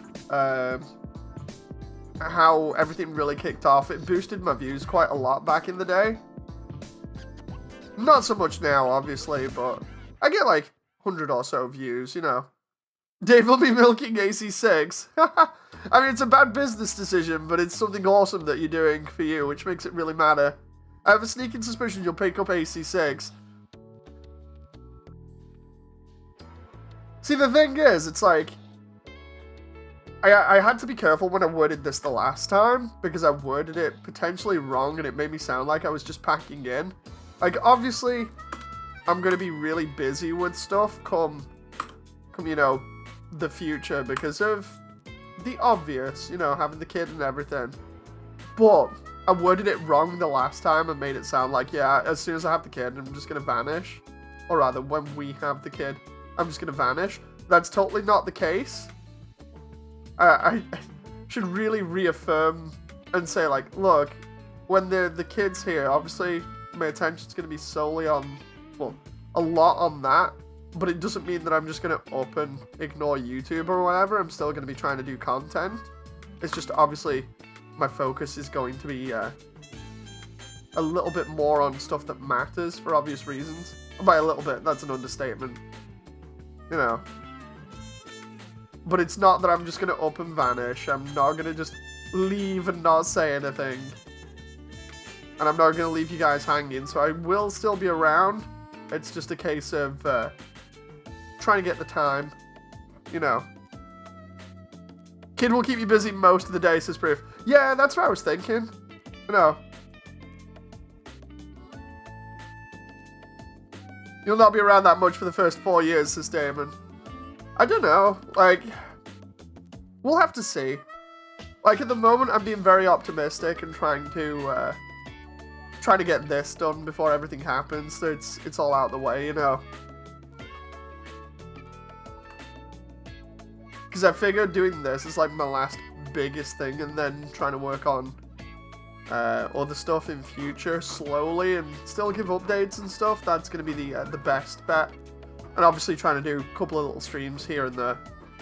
how everything really kicked off. It boosted my views quite a lot back in the day. Not so much now, obviously, but I get like 100 or so views, you know. Dave will be milking AC6. I mean, it's a bad business decision, but it's something awesome that you're doing for you, which makes it really matter. I have a sneaking suspicion you'll pick up AC6. See, the thing is, it's like, I had to be careful when I worded this the last time, because I worded it potentially wrong, and it made me sound like I was just packing in. Like, obviously, I'm going to be really busy with stuff come, you know, the future, because of the obvious, you know, having the kid and everything. But I worded it wrong the last time and made it sound like, yeah, as soon as I have the kid, I'm just going to vanish. Or rather, when we have the kid, I'm just going to vanish. That's totally not the case. I should really reaffirm and say, like, look, when the kid's here, obviously my attention's going to be solely on, well, a lot on that, but it doesn't mean that I'm just going to up and ignore YouTube or whatever. I'm still going to be trying to do content. It's just, obviously, my focus is going to be a little bit more on stuff that matters for obvious reasons. And by a little bit, that's an understatement. You know. But it's not that I'm just going to up and vanish. I'm not going to just leave and not say anything. And I'm not going to leave you guys hanging. So I will still be around. It's just a case of trying to get the time. You know. Kid will keep you busy most of the day, says Proof. Yeah, that's what I was thinking. You know. You'll not be around that much for the first 4 years, says Damon. I don't know. Like, we'll have to see. Like, at the moment, I'm being very optimistic and trying to get this done before everything happens, so it's all out of the way, you know. Because I figured doing this is like my last biggest thing, and then trying to work on other stuff in future slowly and still give updates and stuff. That's going to be the best bet. And obviously trying to do a couple of little streams here and there.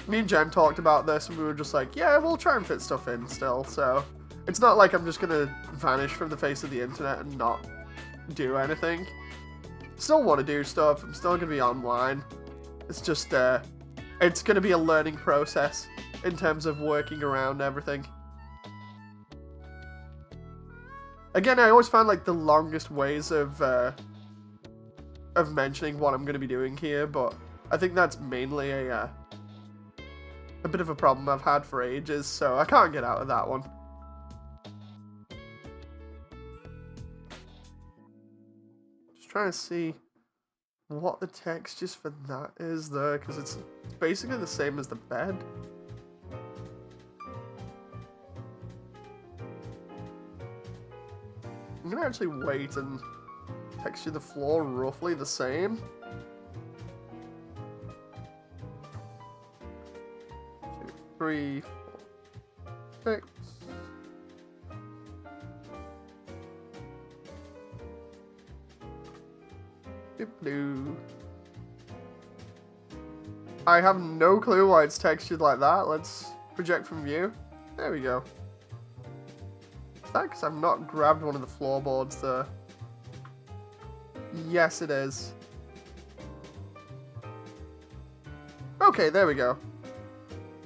Me and Jen talked about this, and we were just like, yeah, we'll try and fit stuff in still. So it's not like I'm just going to vanish from the face of the internet and not do anything. Still want to do stuff. I'm still going to be online. It's just, it's going to be a learning process in terms of working around everything. Again, I always find like the longest ways of mentioning what I'm going to be doing here, but I think that's mainly a bit of a problem I've had for ages, so I can't get out of that one. Just trying to see what the textures for that is there, because it's basically the same as the bed. I'm gonna actually wait and texture the floor roughly the same. 2, 3, 4, 6. Blue. I have no clue why it's textured like that. Let's project from view. There we go. Is that because I've not grabbed one of the floorboards there? Yes, it is. Okay, there we go.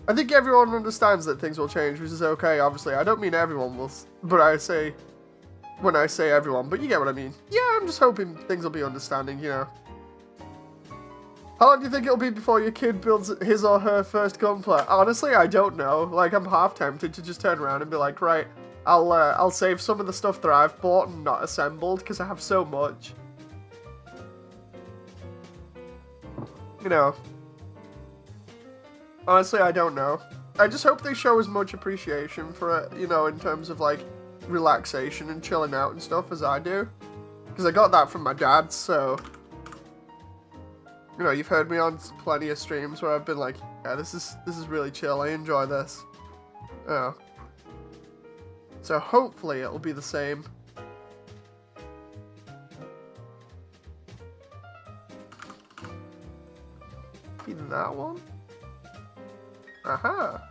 I think everyone understands that things will change, which is okay, obviously. I don't mean everyone will, but I say, when I say everyone, but you get what I mean. Yeah, I'm just hoping things will be understanding, you know. How long do you think it'll be before your kid builds his or her first gunpla? Honestly, I don't know. Like, I'm half tempted to just turn around and be like, right, I'll save some of the stuff that I've bought and not assembled, because I have so much. You know. Honestly, I don't know. I just hope they show as much appreciation for it, you know, in terms of, like, relaxation and chilling out and stuff as I do. Because I got that from my dad, so... You know, you've heard me on plenty of streams where I've been like, yeah, this is really chill, I enjoy this. Oh. So hopefully it'll be the same. Be that one? Aha!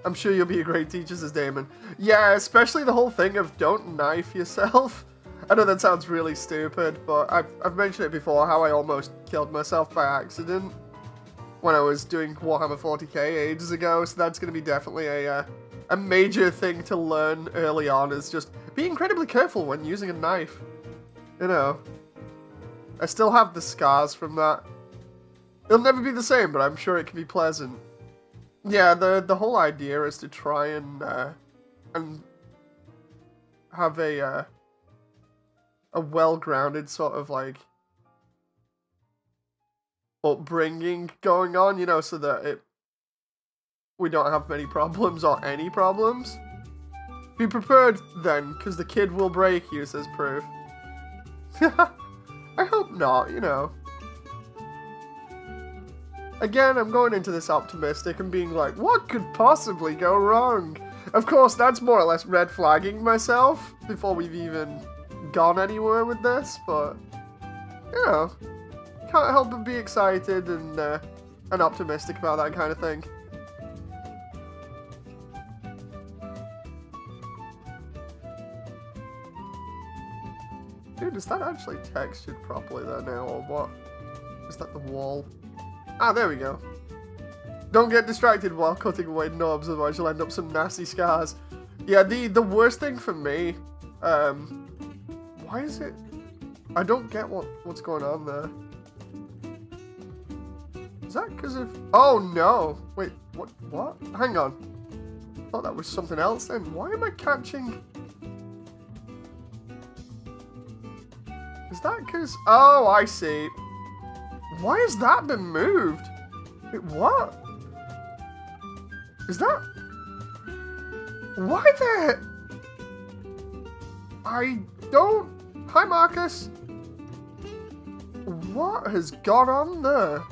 I'm sure you'll be a great teacher, says Damon. Yeah, especially the whole thing of don't knife yourself. I know that sounds really stupid, but I've mentioned it before, how I almost killed myself by accident when I was doing Warhammer 40k ages ago, so that's going to be definitely a major thing to learn early on, is just be incredibly careful when using a knife. You know. I still have the scars from that. It'll never be the same, but I'm sure it can be pleasant. Yeah, the whole idea is to try and have a well-grounded sort of, like, upbringing going on, you know, so that we don't have many problems or any problems. Be prepared, then, because the kid will break you, says Proof. I hope not, you know. Again, I'm going into this optimistic and being like, what could possibly go wrong? Of course, that's more or less red flagging myself before we've even gone anywhere with this, but, you know, can't help but be excited and optimistic about that kind of thing. Dude, is that actually textured properly there now, or what? Is that the wall? Ah, there we go. Don't get distracted while cutting away knobs, otherwise you'll end up some nasty scars. Yeah, the worst thing for me, why is it? I don't get what's going on there. Is that because of... Oh, no. Wait, what? Hang on. I thought that was something else then. Why am I catching... Is that because... Oh, I see. Why has that been moved? Wait, what? Is that... Why the... I don't... Hi, Marcus. What has gone on there?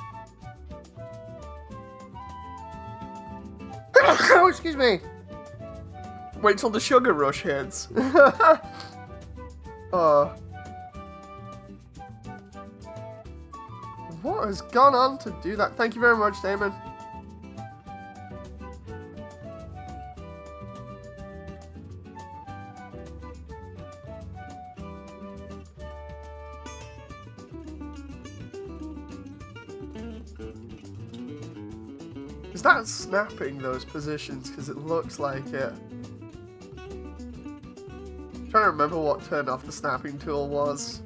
Oh, excuse me. Wait till the sugar rush hits. What has gone on to do that? Thank you very much, Damon. Is that snapping those positions? Because it looks like it. I'm trying to remember what turned off the snapping tool was.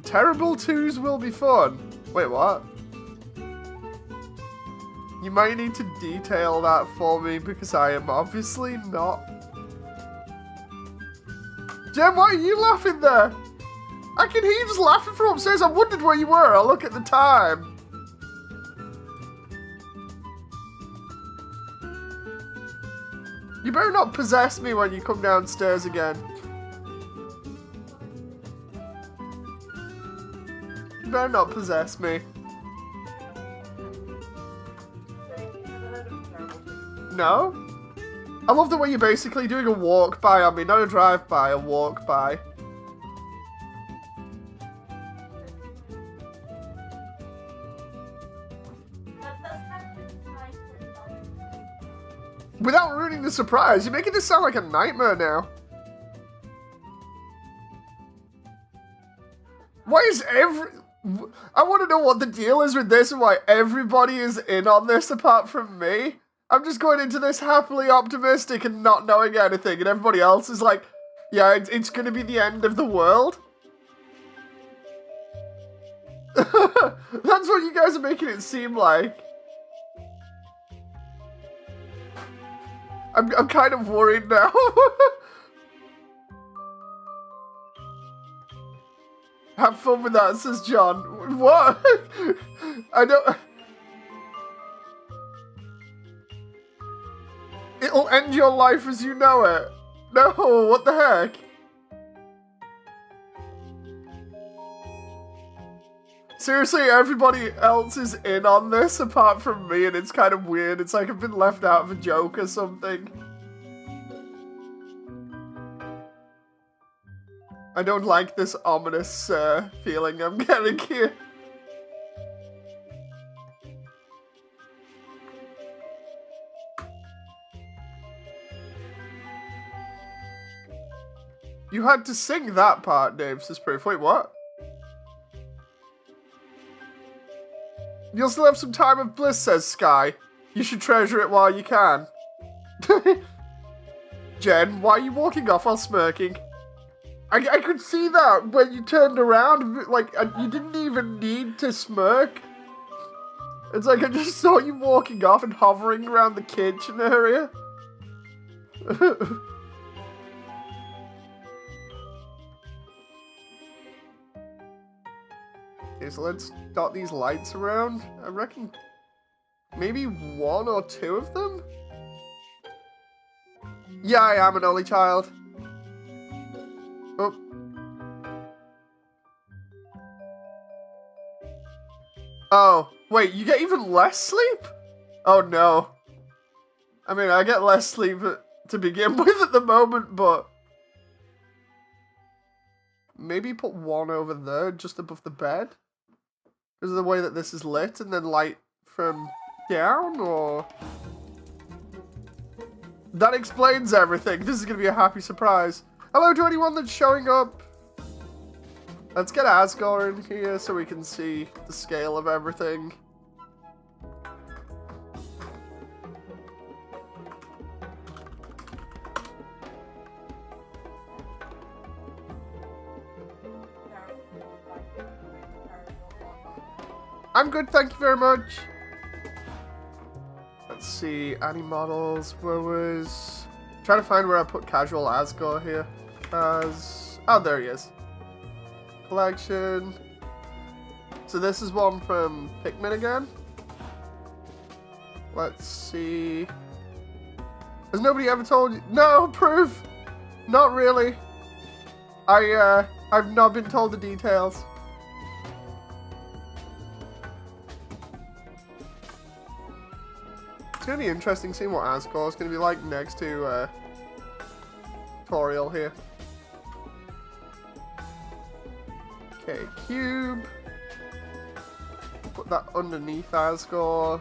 Terrible 2s will be fun. Wait, what? You might need to detail that for me because I am obviously not. Jem, why are you laughing there? I can hear you just laughing from upstairs. I wondered where you were. I'll look at the time. You better not possess me when you come downstairs again. You better not possess me. No? I love the way you're basically doing a walk by on me, not a drive by, a walk by. Without ruining the surprise, you're making this sound like a nightmare now. Why is I want to know what the deal is with this and why everybody is in on this apart from me. I'm just going into this happily optimistic and not knowing anything, and everybody else is like, yeah, it's going to be the end of the world. That's what you guys are making it seem like. I'm kind of worried now. Have fun with that, says John. What? I don't... It'll end your life as you know it. No, what the heck? Seriously, everybody else is in on this apart from me, and it's kind of weird. It's like I've been left out of a joke or something. I don't like this ominous feeling I'm getting here. You had to sing that part, Dave, says proof. Wait, what? You'll still have some time of bliss, says Sky. You should treasure it while you can. Jen, why are you walking off while smirking? I could see that when you turned around, like, you didn't even need to smirk. It's like I just saw you walking off and hovering around the kitchen area. Okay, so let's dot these lights around. I reckon maybe 1 or 2 of them? Yeah, I am an only child. Oh. Oh, wait, you get even less sleep? Oh no. I mean, I get less sleep to begin with at the moment, but... Maybe put 1 over there, just above the bed? Because of the way that this is lit, and then light from down, or... That explains everything. This is going to be a happy surprise. Hello to anyone that's showing up. Let's get Asgore in here so we can see the scale of everything. I'm good, thank you very much. Let's see, any models, where was... Trying to find where I put casual Asgore here. Oh, there he is. Collection. So this is one from Pikmin again. let's see. Has nobody ever told you? No, proof! Not really. I've not been told the details. It's gonna be interesting seeing what Asgore is gonna be like next to Toriel here. Okay, cube. Put that underneath Asgore.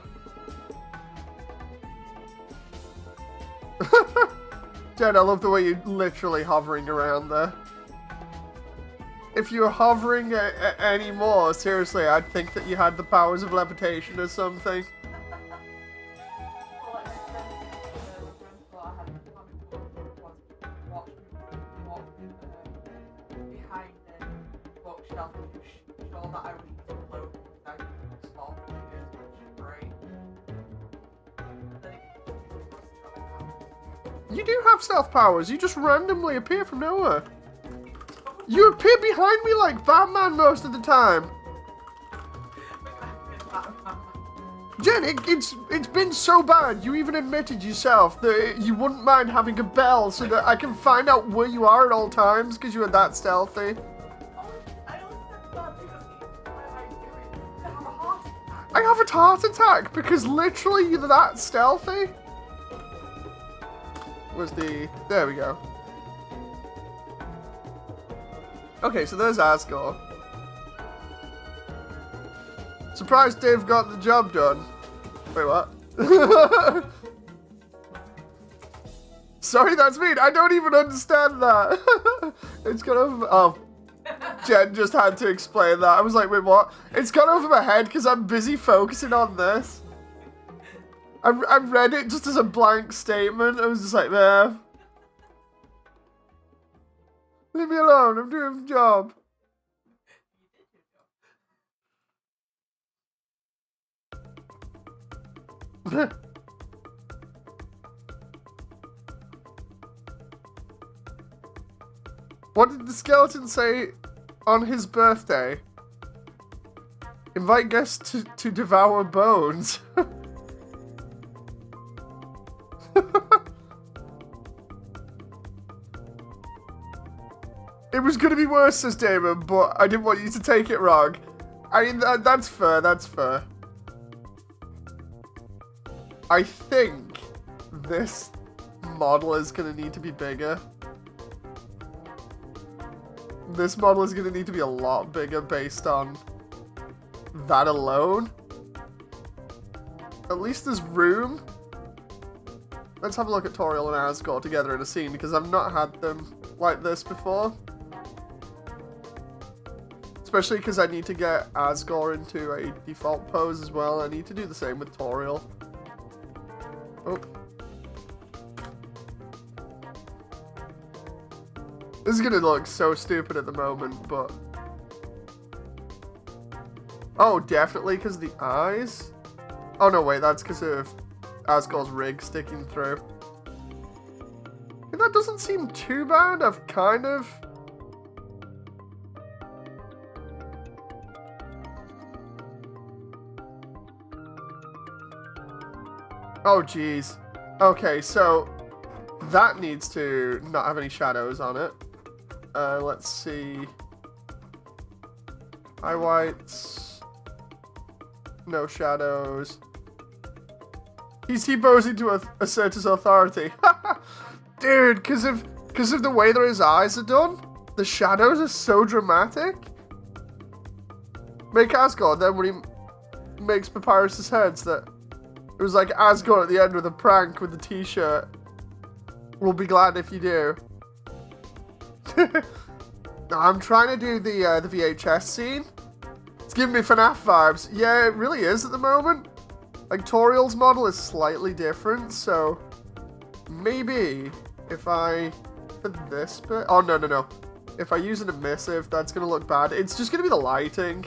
Jen, I love the way you're literally hovering around there. If you were hovering anymore, seriously, I'd think that you had the powers of levitation or something. You do have stealth powers, you just randomly appear from nowhere. You appear behind me like Batman most of the time. Jen, it's been so bad, you even admitted yourself that you wouldn't mind having a bell so that I can find out where you are at all times because you are that stealthy. I have a heart attack because literally you're that stealthy. There we go. Okay, so there's Asgore. Surprised Dave got the job done. Wait, what? Sorry, that's mean. I don't even understand that. It's gone over. Oh, Jen just had to explain that. I was like, wait, what? It's gone over my head because I'm busy focusing on this. I read it just as a blank statement. I was just like, man. Leave me alone, I'm doing the job. What did the skeleton say on his birthday? Invite guests to devour bones. It was going to be worse, says Damon, but I didn't want you to take it wrong. I mean, that's fair, that's fair. I think this model is going to need to be bigger. This model is going to need to be a lot bigger based on that alone. At least there's room. Let's have a look at Toriel and Asgore together in a scene because I've not had them like this before. Especially because I need to get Asgore into a default pose as well. I need to do the same with Toriel. Oh. This is gonna look so stupid at the moment, but... Oh, definitely because of the eyes? Oh no, wait, that's because of Asgore's rig sticking through. That doesn't seem too bad. I've kind of... Oh, jeez. Okay, so that needs to not have any shadows on it. Let's see. High whites. No shadows. He's T-posing to assert his authority. Dude, because of the way that his eyes are done, the shadows are so dramatic. Make Asgore, then when he makes Papyrus's heads that... It was like Asgore at the end with a prank with the t-shirt. We'll be glad if you do. I'm trying to do the VHS scene. It's giving me FNAF vibes. Yeah, it really is at the moment. Like, Toriel's model is slightly different, so... Maybe if I... For this bit... Oh, no. If I use an emissive, that's going to look bad. It's just going to be the lighting.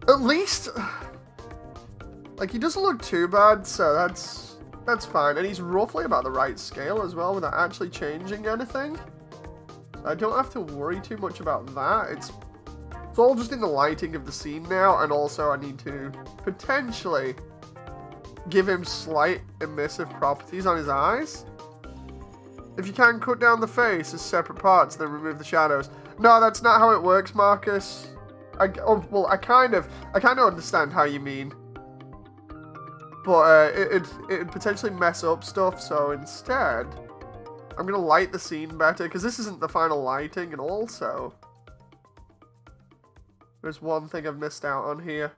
At least, like, he doesn't look too bad, so that's fine. And he's roughly about the right scale as well, without actually changing anything. I don't have to worry too much about that. It's It's all just in the lighting of the scene now, and also I need to potentially give him slight emissive properties on his eyes. If you can cut down the face as separate parts, then remove the shadows. No, that's not how it works, Marcus. I kind of understand how you mean. But it'd potentially mess up stuff, so instead, I'm going to light the scene better, because this isn't the final lighting, and also, there's one thing I've missed out on here.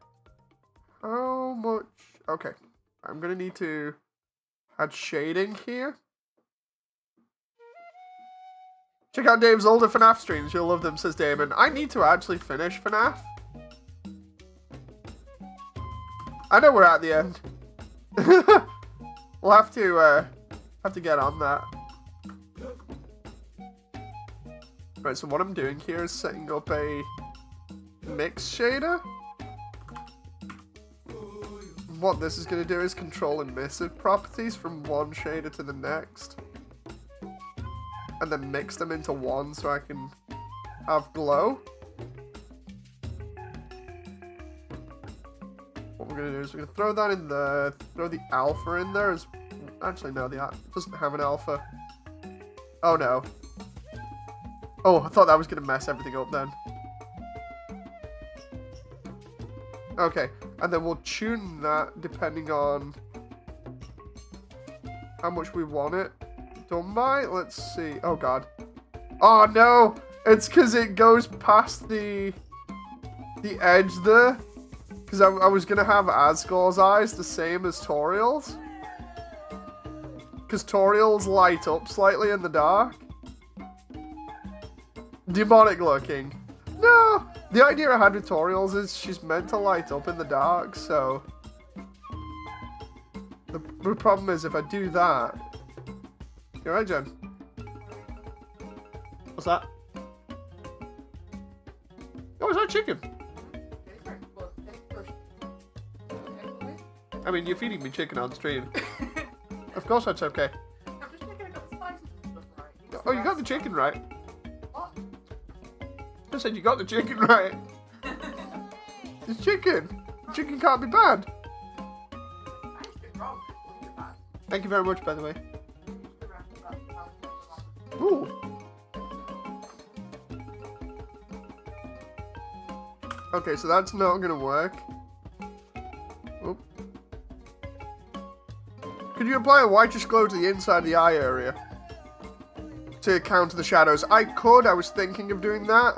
How much? Okay, I'm going to need to add shading here. Check out Dave's older FNAF streams, you'll love them, says Damon. I need to actually finish FNAF. I know we're at the end. We'll have to get on that. Right, so what I'm doing here is setting up a mix shader. What this is going to do is control emissive properties from one shader to the next. And then mix them into one so I can have glow. What we're going to do is we're going to throw that in there, throw the alpha in there. Actually, no, it doesn't have an alpha. Oh, no. Oh, I thought that was going to mess everything up then. Okay, and then we'll tune that depending on how much we want it done by. Let's see. Oh, God. Oh, no! It's because it goes past the edge there. Because I was going to have Asgore's eyes the same as Toriels. Because Toriels light up slightly in the dark. Demonic looking. No! The idea I had with Toriels is she's meant to light up in the dark, so... The problem is if I do that... You alright, Jen? What's that? Oh, is that chicken? I mean, you're feeding me chicken on stream. Of course that's okay.
I'm just checking I got the spices and stuff right.
Oh, you got the chicken right. What? I said you got the chicken right. It's chicken. Chicken can't be bad.
I used it wrong. It wasn't bad.
Thank you very much, by the way. Ooh. Okay, so that's not gonna work. Oop. Could you apply a whitish glow to the inside of the eye area to counter the shadows? I could. I was thinking of doing that,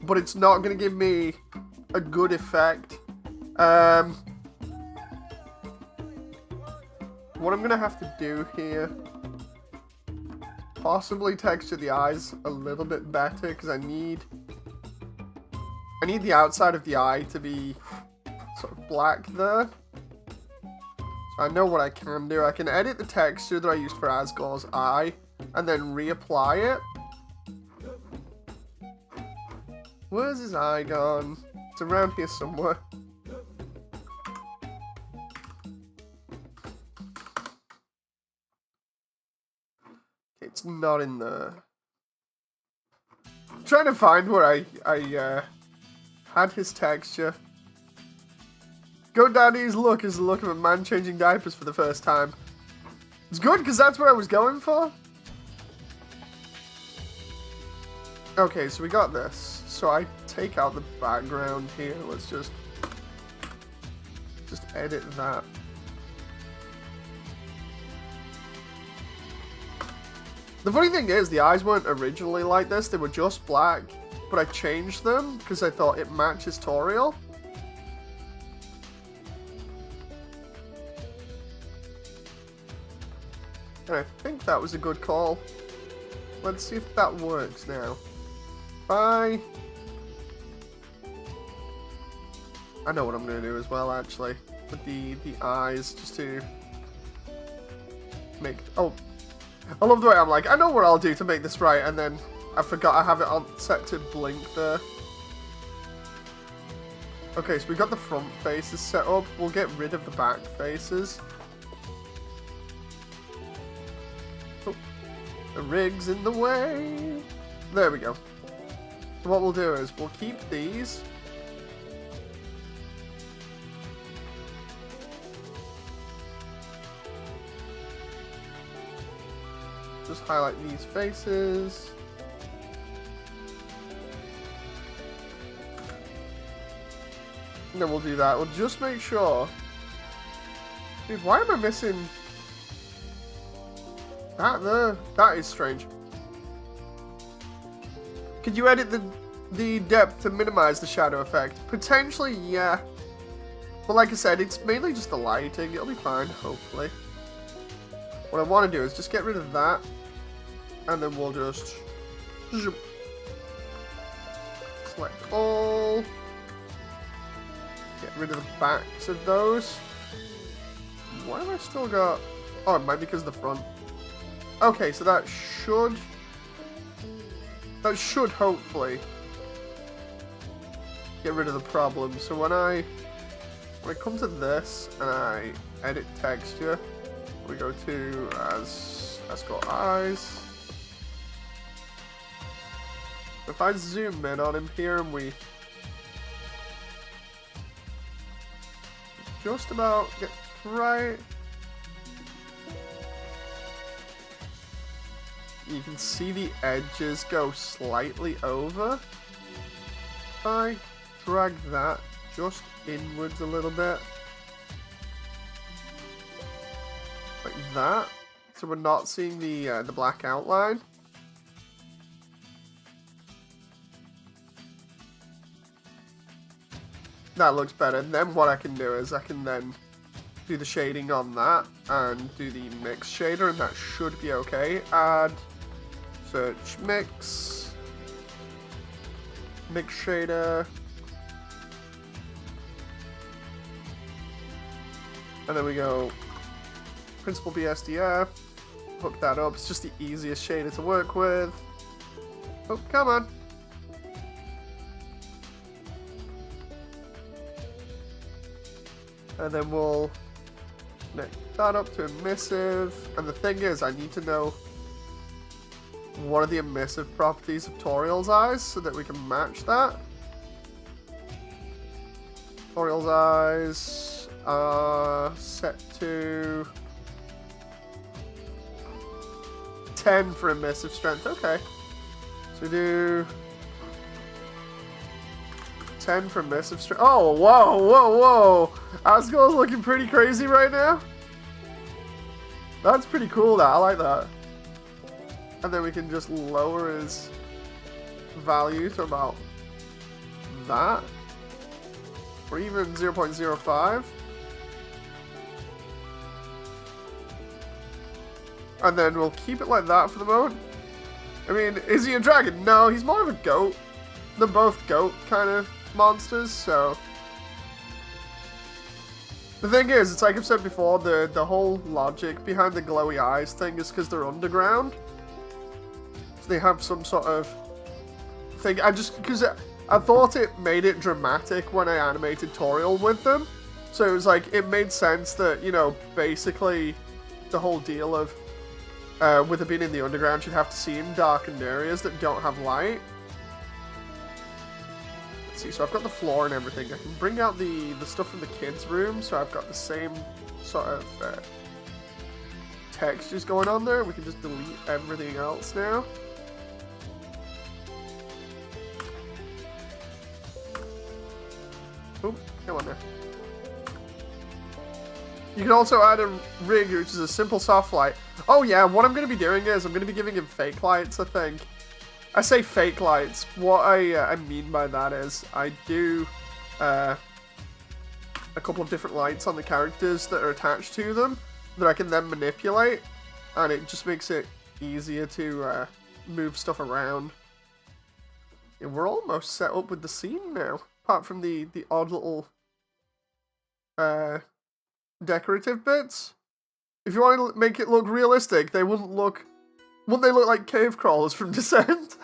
but it's not gonna give me a good effect. What I'm gonna have to do here, possibly texture the eyes a little bit better, because I need the outside of the eye to be sort of black there. So I know what I can do. I can edit the texture that I used for Asgore's eye and then reapply it. Where's his eye gone? It's around here somewhere. It's not in there. I'm trying to find where I had his texture. Go Daddy's look is the look of a man changing diapers for the first time. It's good because that's what I was going for. Okay, so we got this. So I take out the background here. Let's just edit that. The funny thing is, the eyes weren't originally like this. They were just black. But I changed them because I thought it matches Toriel. And I think that was a good call. Let's see if that works now. Bye. I know what I'm going to do as well, actually. With the eyes, just to make... Oh, I love the way I'm like, I know what I'll do to make this right, and then I forgot I have it on set to blink there. Okay, so we got the front faces set up. We'll get rid of the back faces. Oh, the rig's in the way. There we go. So what we'll do is we'll keep these. Just highlight these faces. And then we'll do that. We'll just make sure. Dude, why am I missing that there? That is strange. Could you edit the depth to minimize the shadow effect? Potentially, yeah. But like I said, it's mainly just the lighting. It'll be fine, hopefully. What I want to do is just get rid of that. And then we'll just select all. Get rid of the backs of those. Why have I still got... Oh, it might be because of the front. Okay, so that should hopefully get rid of the problem. So when I come to this and I edit texture, we go to Asgore eyes. If I zoom in on him here and we just about get right, you can see the edges go slightly over. If I drag that just inwards a little bit, like that, so we're not seeing the black outline. That looks better. And then what I can do is I can then do the shading on that and do the mix shader, and that should be okay. Add, search mix, mix shader, and then we go Principal BSDF, hook that up. It's just the easiest shader to work with. Oh, come on. And then we'll connect that up to emissive. And the thing is, I need to know what are the emissive properties of Toriels' eyes so that we can match that. Toriels' eyes are set to 10 for emissive strength. Okay. So we do 10 for emissive strength. Oh, whoa, whoa, whoa. Asgore's looking pretty crazy right now. That's pretty cool, that. I like that. And then we can just lower his value to about that. Or even 0.05. And then we'll keep it like that for the moment. I mean, is he a dragon? No, he's more of a goat. They're both goat kind of monsters, so... The thing is, it's like I've said before, the whole logic behind the glowy eyes thing is because they're underground. So they have some sort of thing. Because I thought it made it dramatic when I animated Toriel with them. So it was like, it made sense that, you know, basically the whole deal of with it being in the underground, you'd have to see in darkened areas that don't have light. Let's see, so I've got the floor and everything. I can bring out the stuff from the kids' room, so I've got the same sort of textures going on there. We can just delete everything else now. Oh, come on there. You can also add a rig, which is a simple soft light. Oh yeah, what I'm going to be doing is I'm going to be giving him fake lights, I think. I say fake lights. What I mean by that is I do a couple of different lights on the characters that are attached to them that I can then manipulate, and it just makes it easier to move stuff around. And we're almost set up with the scene now, apart from the odd little decorative bits. If you want to make it look realistic, wouldn't they look like cave crawlers from Descent?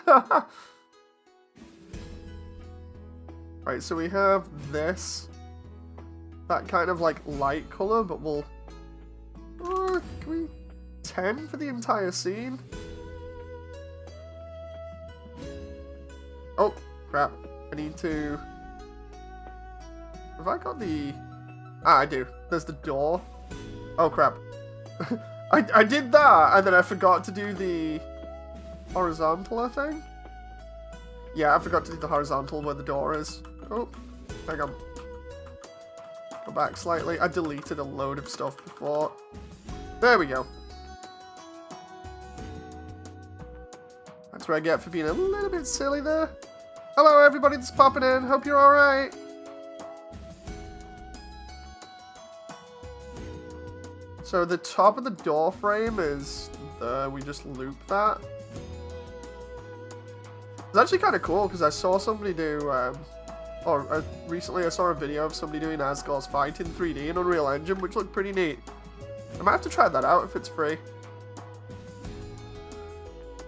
Right, so we have this, that kind of like light color, but we'll, can we 10 for the entire scene? Oh, to... Have I got the... Ah, I do. There's the door. Oh, crap. I did that, and then I forgot to do the horizontal, I think? Yeah, I forgot to do the horizontal where the door is. Oh, hang on. Go back slightly. I deleted a load of stuff before. There we go. That's what I get for being a little bit silly there. Hello, everybody that's popping in. Hope you're alright. So the top of the door frame is there. We just loop that. It's actually kind of cool because I saw somebody do, recently I saw a video of somebody doing Asgore's fight in 3D in Unreal Engine, which looked pretty neat. I might have to try that out if it's free.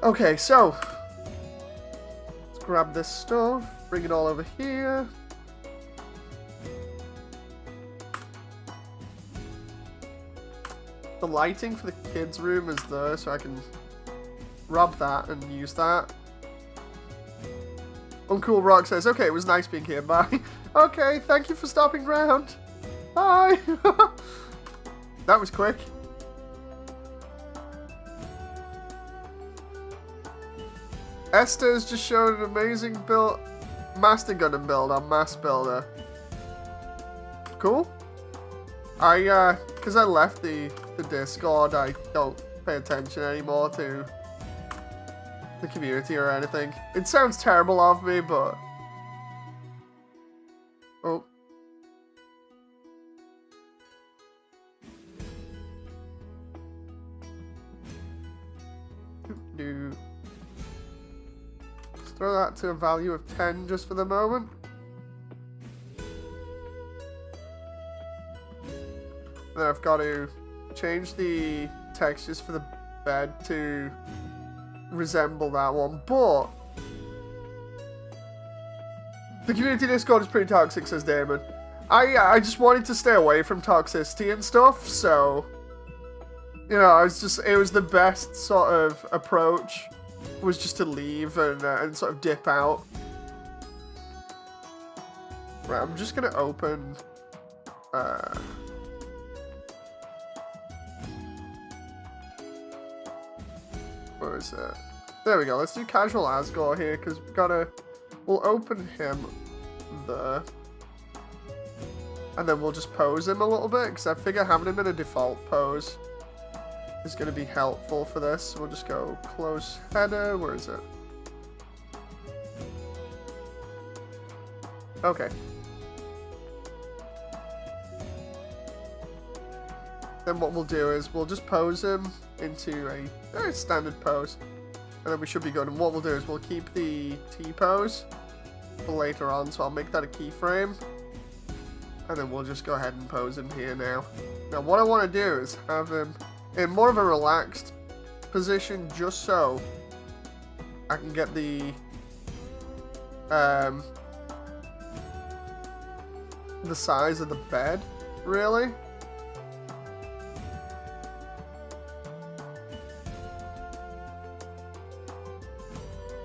Okay, so let's grab this stuff, bring it all over here. The lighting for the kids' room is there, so I can rob that and use that. Uncool Rock says, okay, it was nice being here, bye. Okay, thank you for stopping round. Bye. That was quick. Esther's just showed an amazing build, Master Gunner build on Mass Builder. Cool. Because I left the Discord, I don't pay attention anymore to the community or anything. It sounds terrible of me, but... Oh. Let's throw that to a value of 10 just for the moment. Then I've got to change the textures for the bed to resemble that one, but the community Discord is pretty toxic, says Damon. I just wanted to stay away from toxicity and stuff, so you know, it was the best sort of approach was just to leave and sort of dip out. Right, I'm just gonna open where is it? There we go. Let's do casual Asgore here because we'll open him there. And then we'll just pose him a little bit because I figure having him in a default pose is going to be helpful for this. So we'll just go close header. Where is it? Okay. Then what we'll do is we'll just pose him into a very standard pose. And then we should be good. And what we'll do is we'll keep the T-pose for later on. So I'll make that a keyframe. And then we'll just go ahead and pose him here now. Now what I want to do is have him in more of a relaxed position just so I can get the size of the bed, really.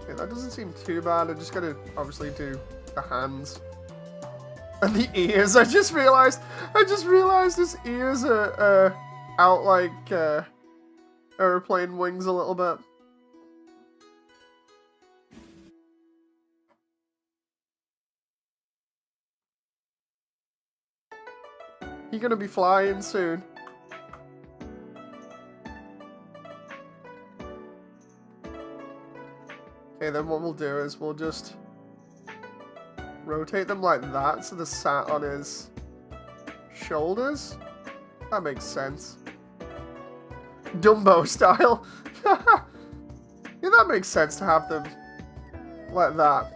Okay, that doesn't seem too bad. I just gotta obviously do the hands. And the ears, I just realized his ears are out like airplane wings a little bit. He's gonna be flying soon. Okay, then what we'll do is we'll just rotate them like that so they're sat on his shoulders. That makes sense. Dumbo style. Yeah, that makes sense to have them like that.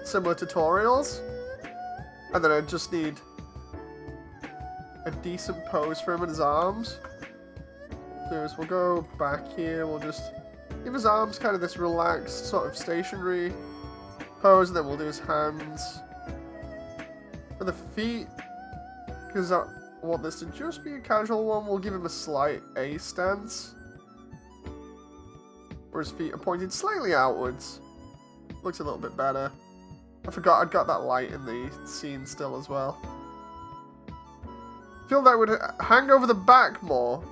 Similar to Toriels. And then I just need a decent pose for him in his arms. So we'll go back here. We'll just give his arms kind of this relaxed sort of stationary pose, and then we'll do his hands. For the feet, because I want this to just be a casual one, we'll give him a slight A stance. Where his feet are pointed slightly outwards. Looks a little bit better. I forgot I'd got that light in the scene still as well. I feel that would hang over the back more.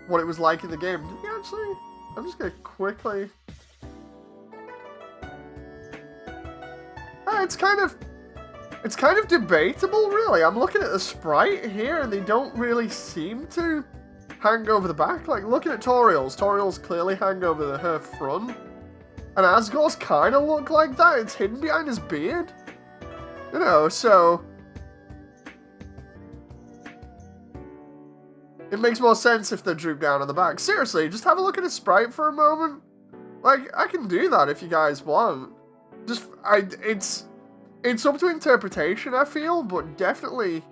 What it was like in the game. Did he actually? I'm just gonna quickly... It's kind of debatable, really. I'm looking at the sprite here, and they don't really seem to hang over the back. Like, looking at Toriels. Toriels clearly hang over her front. And Asgore's kind of look like that. It's hidden behind his beard. You know, so... It makes more sense if they're drooped down on the back. Seriously, just have a look at his sprite for a moment. Like, I can do that if you guys want. Just, it's up to interpretation, I feel, but definitely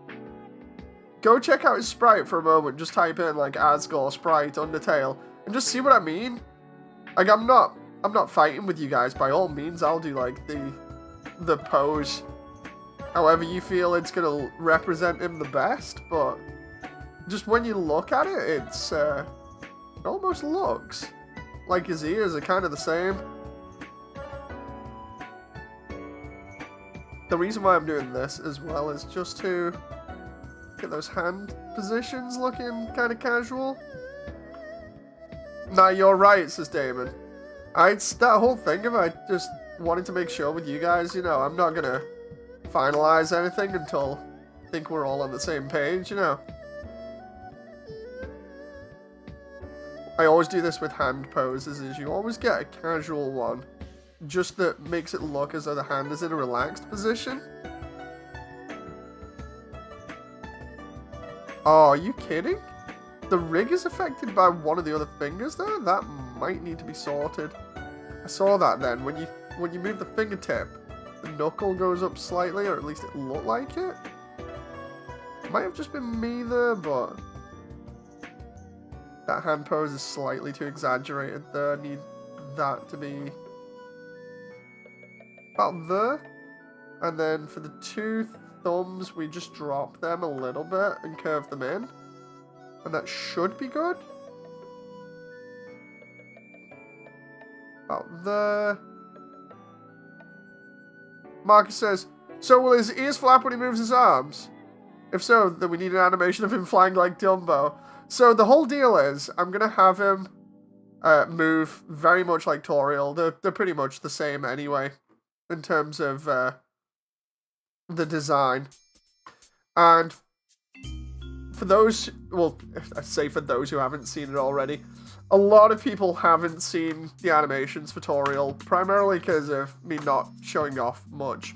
go check out his sprite for a moment. Just type in, like, Asgore sprite, Undertale, and just see what I mean. Like, I'm not fighting with you guys by all means. I'll do, like, the pose however you feel it's gonna represent him the best, but just when you look at it, it almost looks like his ears are kind of the same. The reason why I'm doing this as well is just to get those hand positions looking kind of casual. Nah, you're right, says Damon. It's that whole thing of I just wanted to make sure with you guys, you know, I'm not gonna finalize anything until I think we're all on the same page, you know. I always do this with hand poses, is you always get a casual one. Just that makes it look as though the hand is in a relaxed position. Oh, are you kidding? The rig is affected by one of the other fingers there? That might need to be sorted. I saw that then. When you move the fingertip, the knuckle goes up slightly, or at least it looked like it. Might have just been me there, but that hand pose is slightly too exaggerated there. I need that to be about there. And then for the two thumbs, we just drop them a little bit and curve them in. And that should be good. About there. Marcus says, so will his ears flap when he moves his arms? If so, then we need an animation of him flying like Dumbo. So the whole deal is, I'm going to have him move very much like Toriel. They're pretty much the same anyway, in terms of the design. And for those, well, I say for those who haven't seen it already, a lot of people haven't seen the animations for Toriel, primarily because of me not showing off much.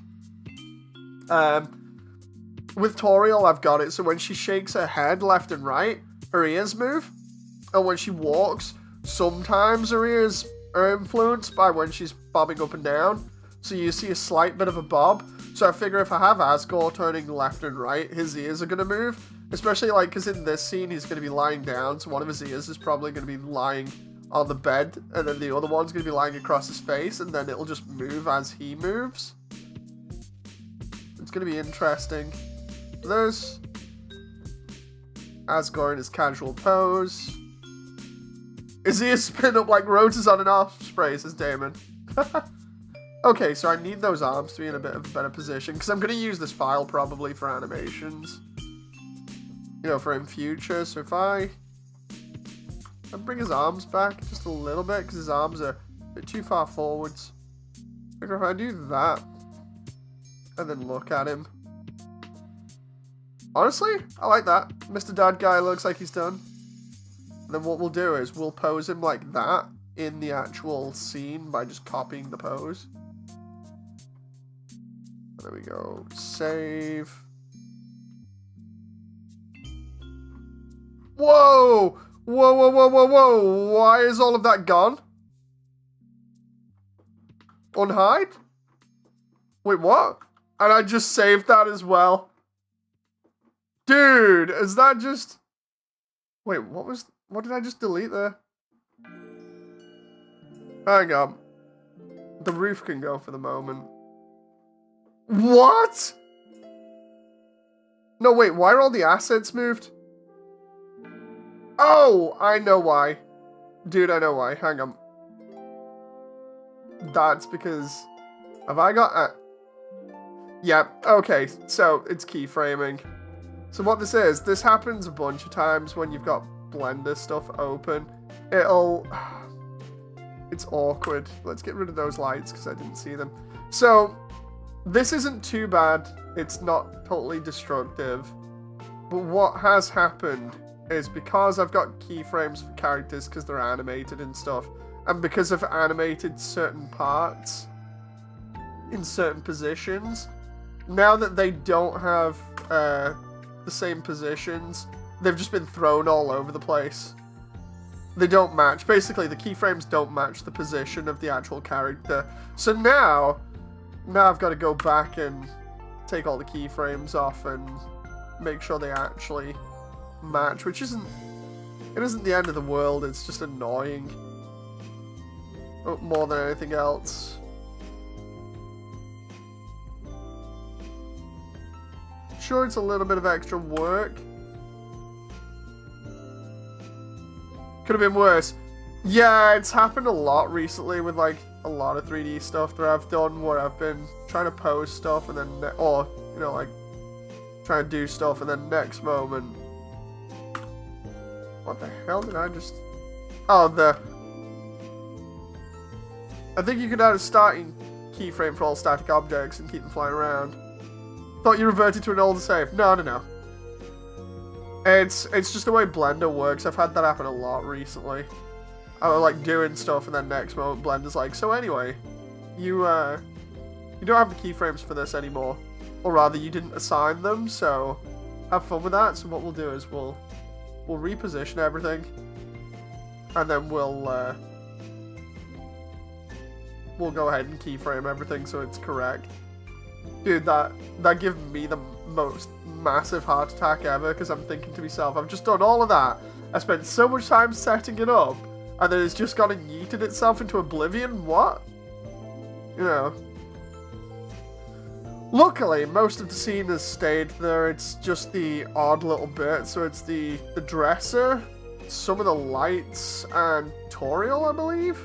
With Toriel, I've got it, so when she shakes her head left and right, her ears move. And when she walks, sometimes her ears are influenced by when she's bobbing up and down. So you see a slight bit of a bob. So I figure if I have Asgore turning left and right, his ears are going to move. Especially, like, because in this scene, he's going to be lying down, so one of his ears is probably going to be lying on the bed, and then the other one's going to be lying across his face, and then it'll just move as he moves. It's going to be interesting. There's Asgore in his casual pose. His ears spin up like rotors on an osprey, says Damon. Okay, so I need those arms to be in a bit of a better position, because I'm going to use this file probably for animations. You know, for in future. So if I bring his arms back just a little bit, because his arms are a bit too far forwards. I figure if I do that, and then look at him. Honestly, I like that. Mr. Dad Guy looks like he's done. And then what we'll do is we'll pose him like that in the actual scene by just copying the pose. There we go. Save. Whoa! Whoa, whoa, whoa, whoa, whoa! Why is all of that gone? Unhide? Wait, what? And I just saved that as well. Dude, is that just... Wait, what did I just delete there? Hang on. The roof can go for the moment. What? No, wait, why are all the assets moved? Oh, I know why. Dude, I know why. Hang on. That's because Have I got a... Yeah, okay, so it's keyframing. So what this happens a bunch of times when you've got Blender stuff open. It's awkward. Let's get rid of those lights because I didn't see them. So, this isn't too bad. It's not totally destructive. But what has happened is because I've got keyframes for characters because they're animated and stuff, and because I've animated certain parts in certain positions, now that they don't have the same positions, they've just been thrown all over the place. They don't match. Basically, the keyframes don't match the position of the actual character. So now I've got to go back and take all the keyframes off and make sure they actually match, which isn't the end of the world. It's just annoying more than anything else. Sure, it's a little bit of extra work. Could have been worse. Yeah, it's happened a lot recently with like a lot of 3D stuff that I've done where I've been trying to pose stuff and then, or, you know, like trying to do stuff and then next moment. What the hell did I just... Oh, I think you could add a starting keyframe for all static objects and keep them flying around. Thought you reverted to an older save. No. It's just the way Blender works. I've had that happen a lot recently. I was like doing stuff and then next moment Blender's like, so anyway, you don't have the keyframes for this anymore. Or rather, you didn't assign them, so have fun with that. So what we'll do is we'll reposition everything. And then we'll go ahead and keyframe everything so it's correct. Dude, that gave me the most massive heart attack ever, because I'm thinking to myself, I've just done all of that. I spent so much time setting it up, and then it's just gone and yeeted itself into oblivion? What? You know. Luckily, most of the scene has stayed there. It's just the odd little bit. So it's the dresser, some of the lights, and Toriel, I believe?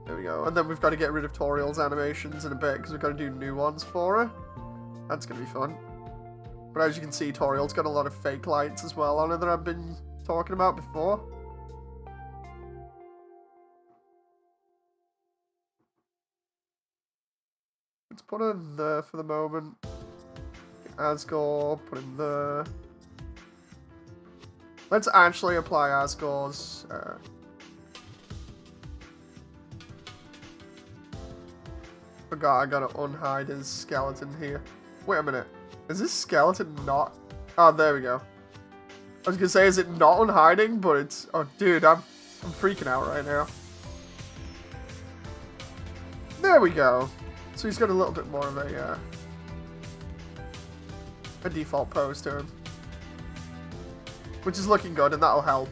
There we go. And then we've got to get rid of Toriel's animations in a bit because we've got to do new ones for her. That's going to be fun. But as you can see, Toriel's got a lot of fake lights as well on her that I've been talking about before. Let's put her there for the moment. Asgore, put him there. Let's actually apply Asgore's... Forgot I gotta unhide his skeleton here. Wait a minute. Is this skeleton not... Oh, there we go. I was gonna say, is it not unhiding? But it's... Oh, dude, I'm freaking out right now. There we go. So he's got a little bit more of a default pose to him. Which is looking good, and that'll help.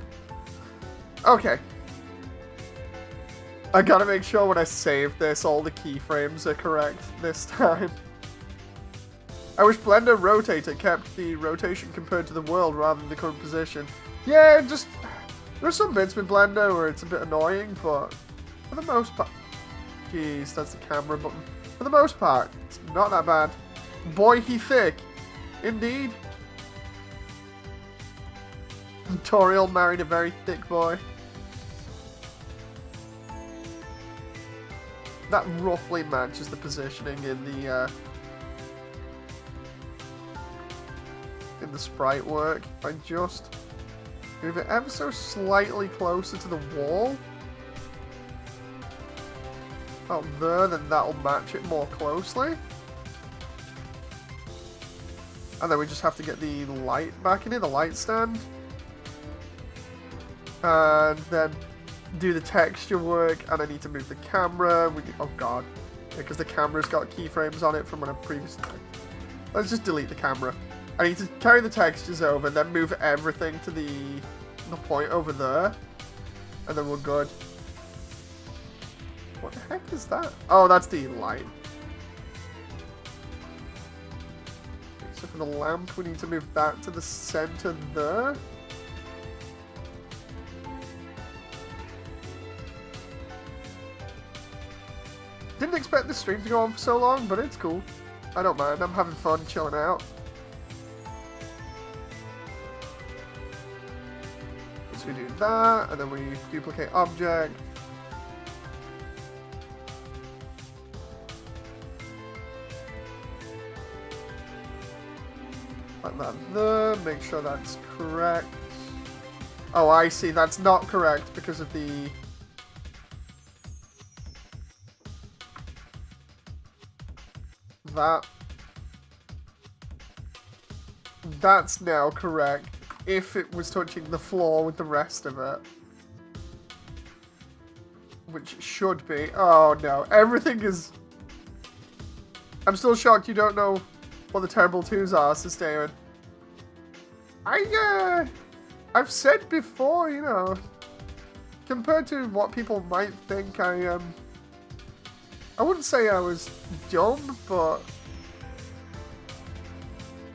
Okay. I gotta make sure when I save this, all the keyframes are correct this time. I wish Blender Rotator kept the rotation compared to the world rather than the current position. Yeah, just... There's some bits with Blender where it's a bit annoying, but for the most part... Jeez, that's the camera button. For the most part, it's not that bad. Boy, he thick. Indeed. Toriel married a very thick boy. That roughly matches the positioning in the sprite work. If I just move it ever so slightly closer to the wall, out there, then that'll match it more closely. And then we just have to get the light back in here, the light stand. And then do the texture work, and I need to move the camera. Oh god, because the camera's got keyframes on it from when I previously... Let's just delete the camera. I need to carry the textures over, then move everything to the point over there, and then we're good. What the heck is that? Oh, that's the light. Okay, So for the lamp, we need to move that to the center there. Didn't expect the stream to go on for so long, but it's cool. I don't mind. I'm having fun chilling out. So we do that, and then we duplicate object. Like that there. Make sure that's correct. Oh, I see. That's not correct because of the... that. That's now correct. If it was touching the floor with the rest of it. Which it should be. Oh no, everything is... I'm still shocked you don't know what the terrible twos are, Sustainment. I've said before, you know, compared to what people might think, I wouldn't say I was dumb, but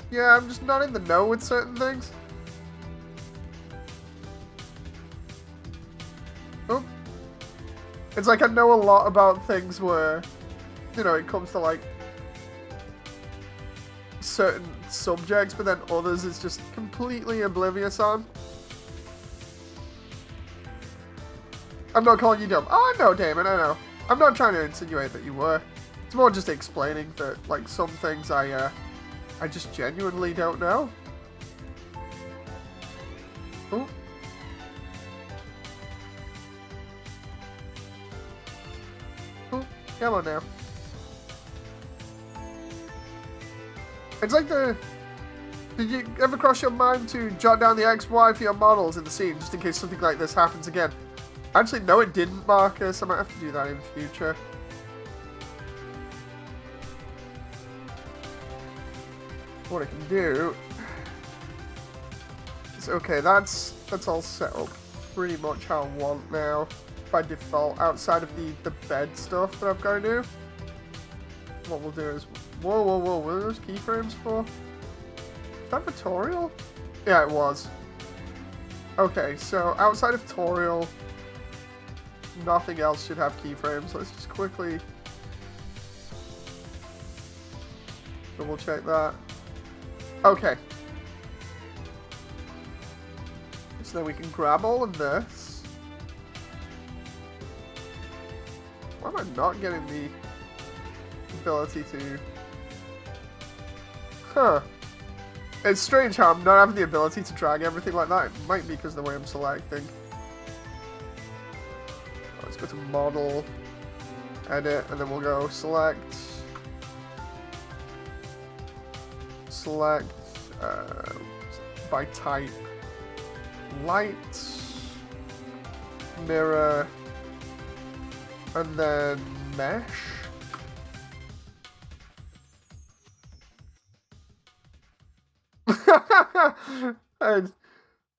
yeah, I'm just not in the know with certain things. Oh. It's like I know a lot about things where, you know, it comes to like certain subjects, but then others is just completely oblivious on. I'm not calling you dumb. Oh, I know, Damon, I know. I'm not trying to insinuate that you were. It's more just explaining that, like, some things I just genuinely don't know. Oh. Oh, come on now. It's like the... Did you ever cross your mind to jot down the XY for your models in the scene, just in case something like this happens again? Actually, no, it didn't, Marcus. I might have to do that in future. What I can do is, okay, that's all set up pretty much how I want now, by default, outside of the bed stuff that I've got to do. What we'll do is, whoa, what are those keyframes for? Is that for Toriel? Yeah, it was. Okay, so outside of Toriel, nothing else should have keyframes. Let's just quickly double check that. Okay. So then we can grab all of this. Why am I not getting the ability to... Huh. It's strange how I'm not having the ability to drag everything like that. It might be because of the way I'm selecting. Let's go to model, edit, and then we'll go select, by type, light, mirror, and then mesh.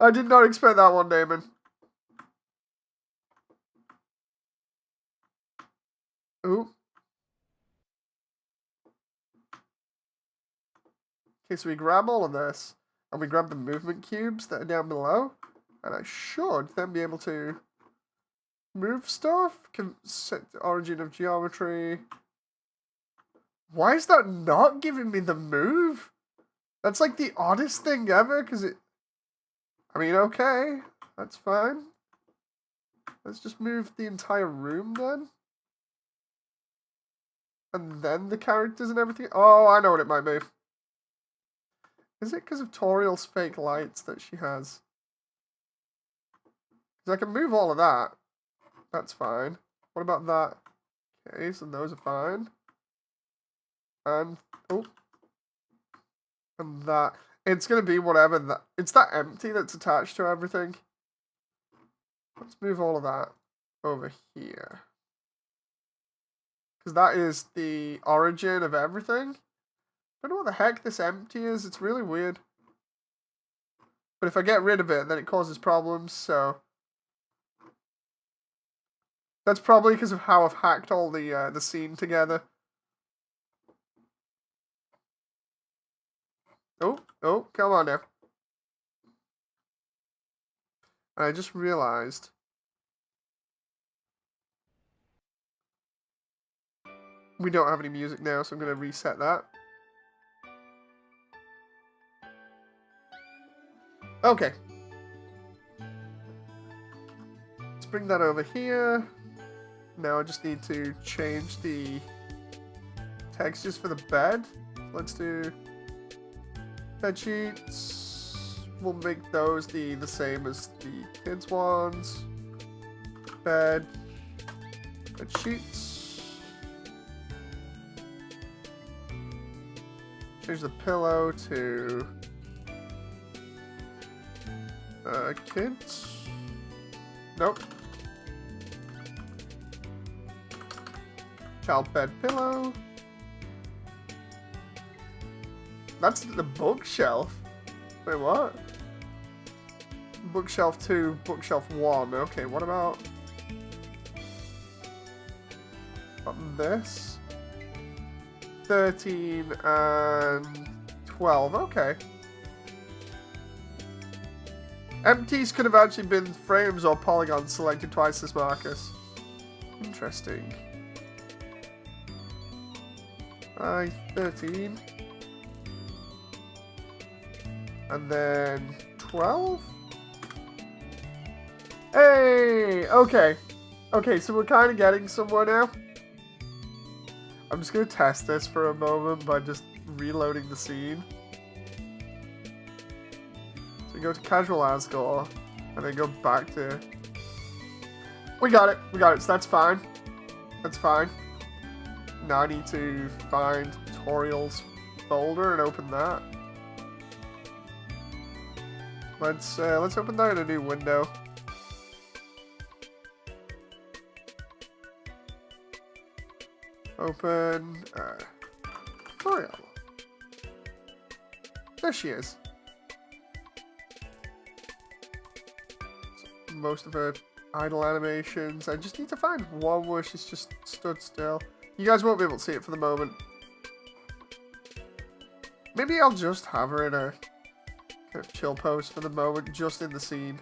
I did not expect that one, Damon. Ooh. Okay, so we grab all of this, and we grab the movement cubes that are down below, and I should then be able to move stuff. Can set the origin of geometry. Why is that not giving me the move? That's like the oddest thing ever, because it... I mean, okay, that's fine. Let's just move the entire room then. And then the characters and everything. Oh, I know what it might be. Is it because of Toriel's fake lights that she has? Because I can move all of that. That's fine. What about that? Okay, so those are fine. And, oh. And that. It's going to be whatever that... It's that empty that's attached to everything. Let's move all of that over here. Because that is the origin of everything. I don't know what the heck this empty is. It's really weird. But if I get rid of it, then it causes problems, so... That's probably because of how I've hacked all the scene together. Oh, come on now. And I just realized we don't have any music now, so I'm going to reset that. Okay. Let's bring that over here. Now I just need to change the textures for the bed. Let's do bed sheets. We'll make those the same as the kids' ones. Bed sheets. Change the pillow to kids. Nope. Child bed pillow. That's the bookshelf. Wait, what? Bookshelf 2, bookshelf 1. Okay, what about this? 13 and 12. Okay. Empties could have actually been frames or polygons selected twice as markers. Interesting. 13. And then 12? Hey! Okay. Okay, so we're kind of getting somewhere now. I'm just going to test this for a moment by just reloading the scene. So we go to casual Asgore, and then go back to... We got it, so that's fine. That's fine. Now I need to find Toriels folder and open that. Let's open that in a new window. Open Toriel. There she is. So most of her idle animations. I just need to find one where she's just stood still. You guys won't be able to see it for the moment. Maybe I'll just have her in a kind of chill pose for the moment, just in the scene.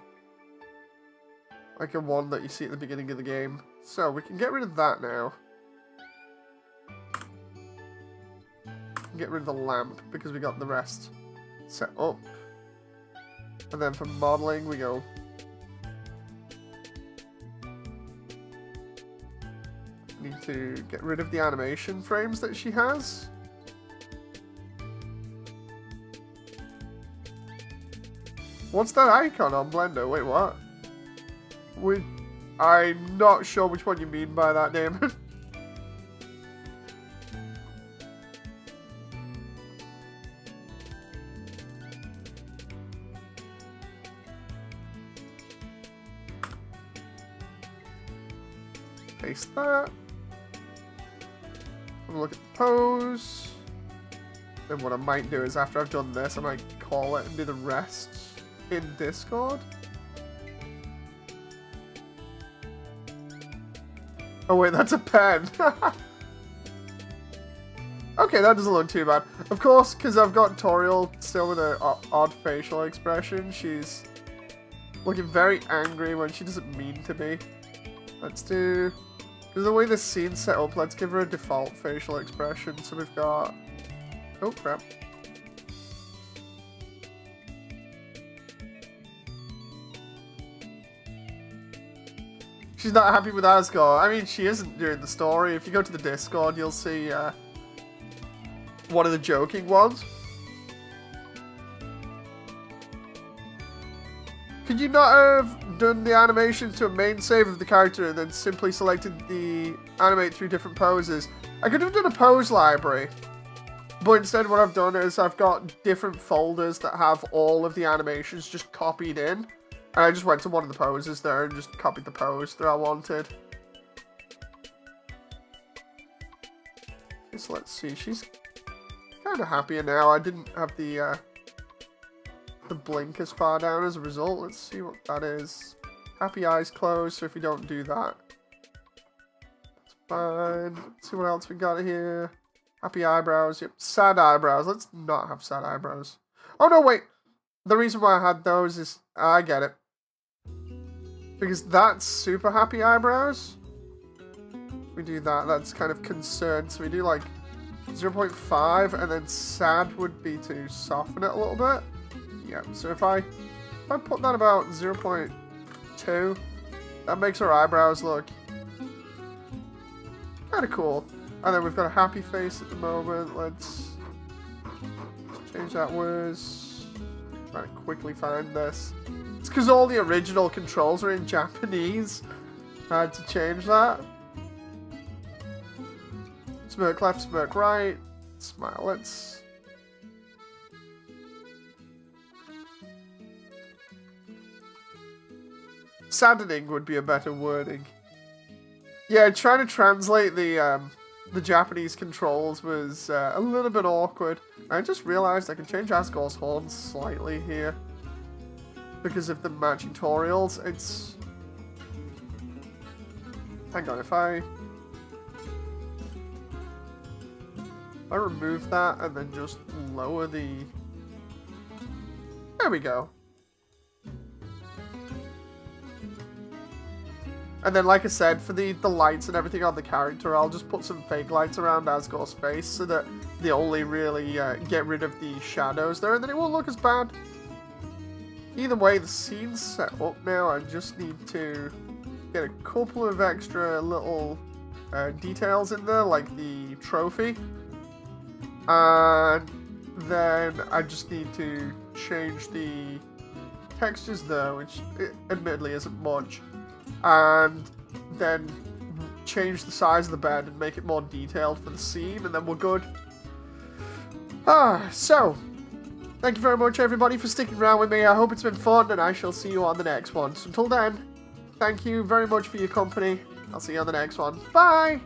Like a one that you see at the beginning of the game. So, we can get rid of that now. Get rid of the lamp, because we got the rest set up. And then for modeling, we go... Need to get rid of the animation frames that she has. What's that icon on Blender? Wait, what? I'm not sure which one you mean by that, Damon. Paste that. Have a look at the pose. Then what I might do is after I've done this, I might call it and do the rest in Discord. Oh wait, that's a pen. Okay, that doesn't look too bad. Of course, because I've got Toriel still with an odd facial expression, she's looking very angry when she doesn't mean to be. Let's do... Because the way this scene's set up, let's give her a default facial expression. So we've got... Oh, crap. She's not happy with Asgore. I mean, she isn't during the story. If you go to the Discord, you'll see one of the joking ones. Could you not have done the animation to a main save of the character and then simply selected the animate through different poses? I could have done a pose library. But instead what I've done is I've got different folders that have all of the animations just copied in. And I just went to one of the poses there and just copied the pose that I wanted. Okay, so let's see. She's kind of happier now. I didn't have the blink as far down as a result. Let's see what that is. Happy eyes closed, so if we don't do that, that's fine. Let's see what else we got here. Happy eyebrows. Yep, sad eyebrows. Let's not have sad eyebrows. Oh, no, wait. The reason why I had those is... I get it. Because that's super happy eyebrows. We do that. That's kind of concerned. So we do like 0.5, and then sad would be to soften it a little bit. Yeah, so if I put that about 0.2, that makes our eyebrows look kind of cool. And then we've got a happy face at the moment. Let's change that was. Trying to quickly find this. It's because all the original controls are in Japanese. I had to change that. Smirk left, smirk right. Smile. Let's. Saddening would be a better wording. Yeah, trying to translate the Japanese controls was a little bit awkward. I just realized I can change Asgore's horns slightly here. Because of the matching Toriels. It's... Hang on, if I remove that and then just lower the... There we go. And then, like I said, for the lights and everything on the character, I'll just put some fake lights around Asgore's face so that they only really get rid of the shadows there, and then it won't look as bad. Either way, the scene's set up now. I just need to get a couple of extra little details in there, like the trophy. And then I just need to change the textures there, which admittedly isn't much. And then change the size of the bed and make it more detailed for the scene, and then we're good. So, thank you very much everybody for sticking around with me. I hope it's been fun, and I shall see you on the next one. So until then, thank you very much for your company. I'll see you on the next one. Bye!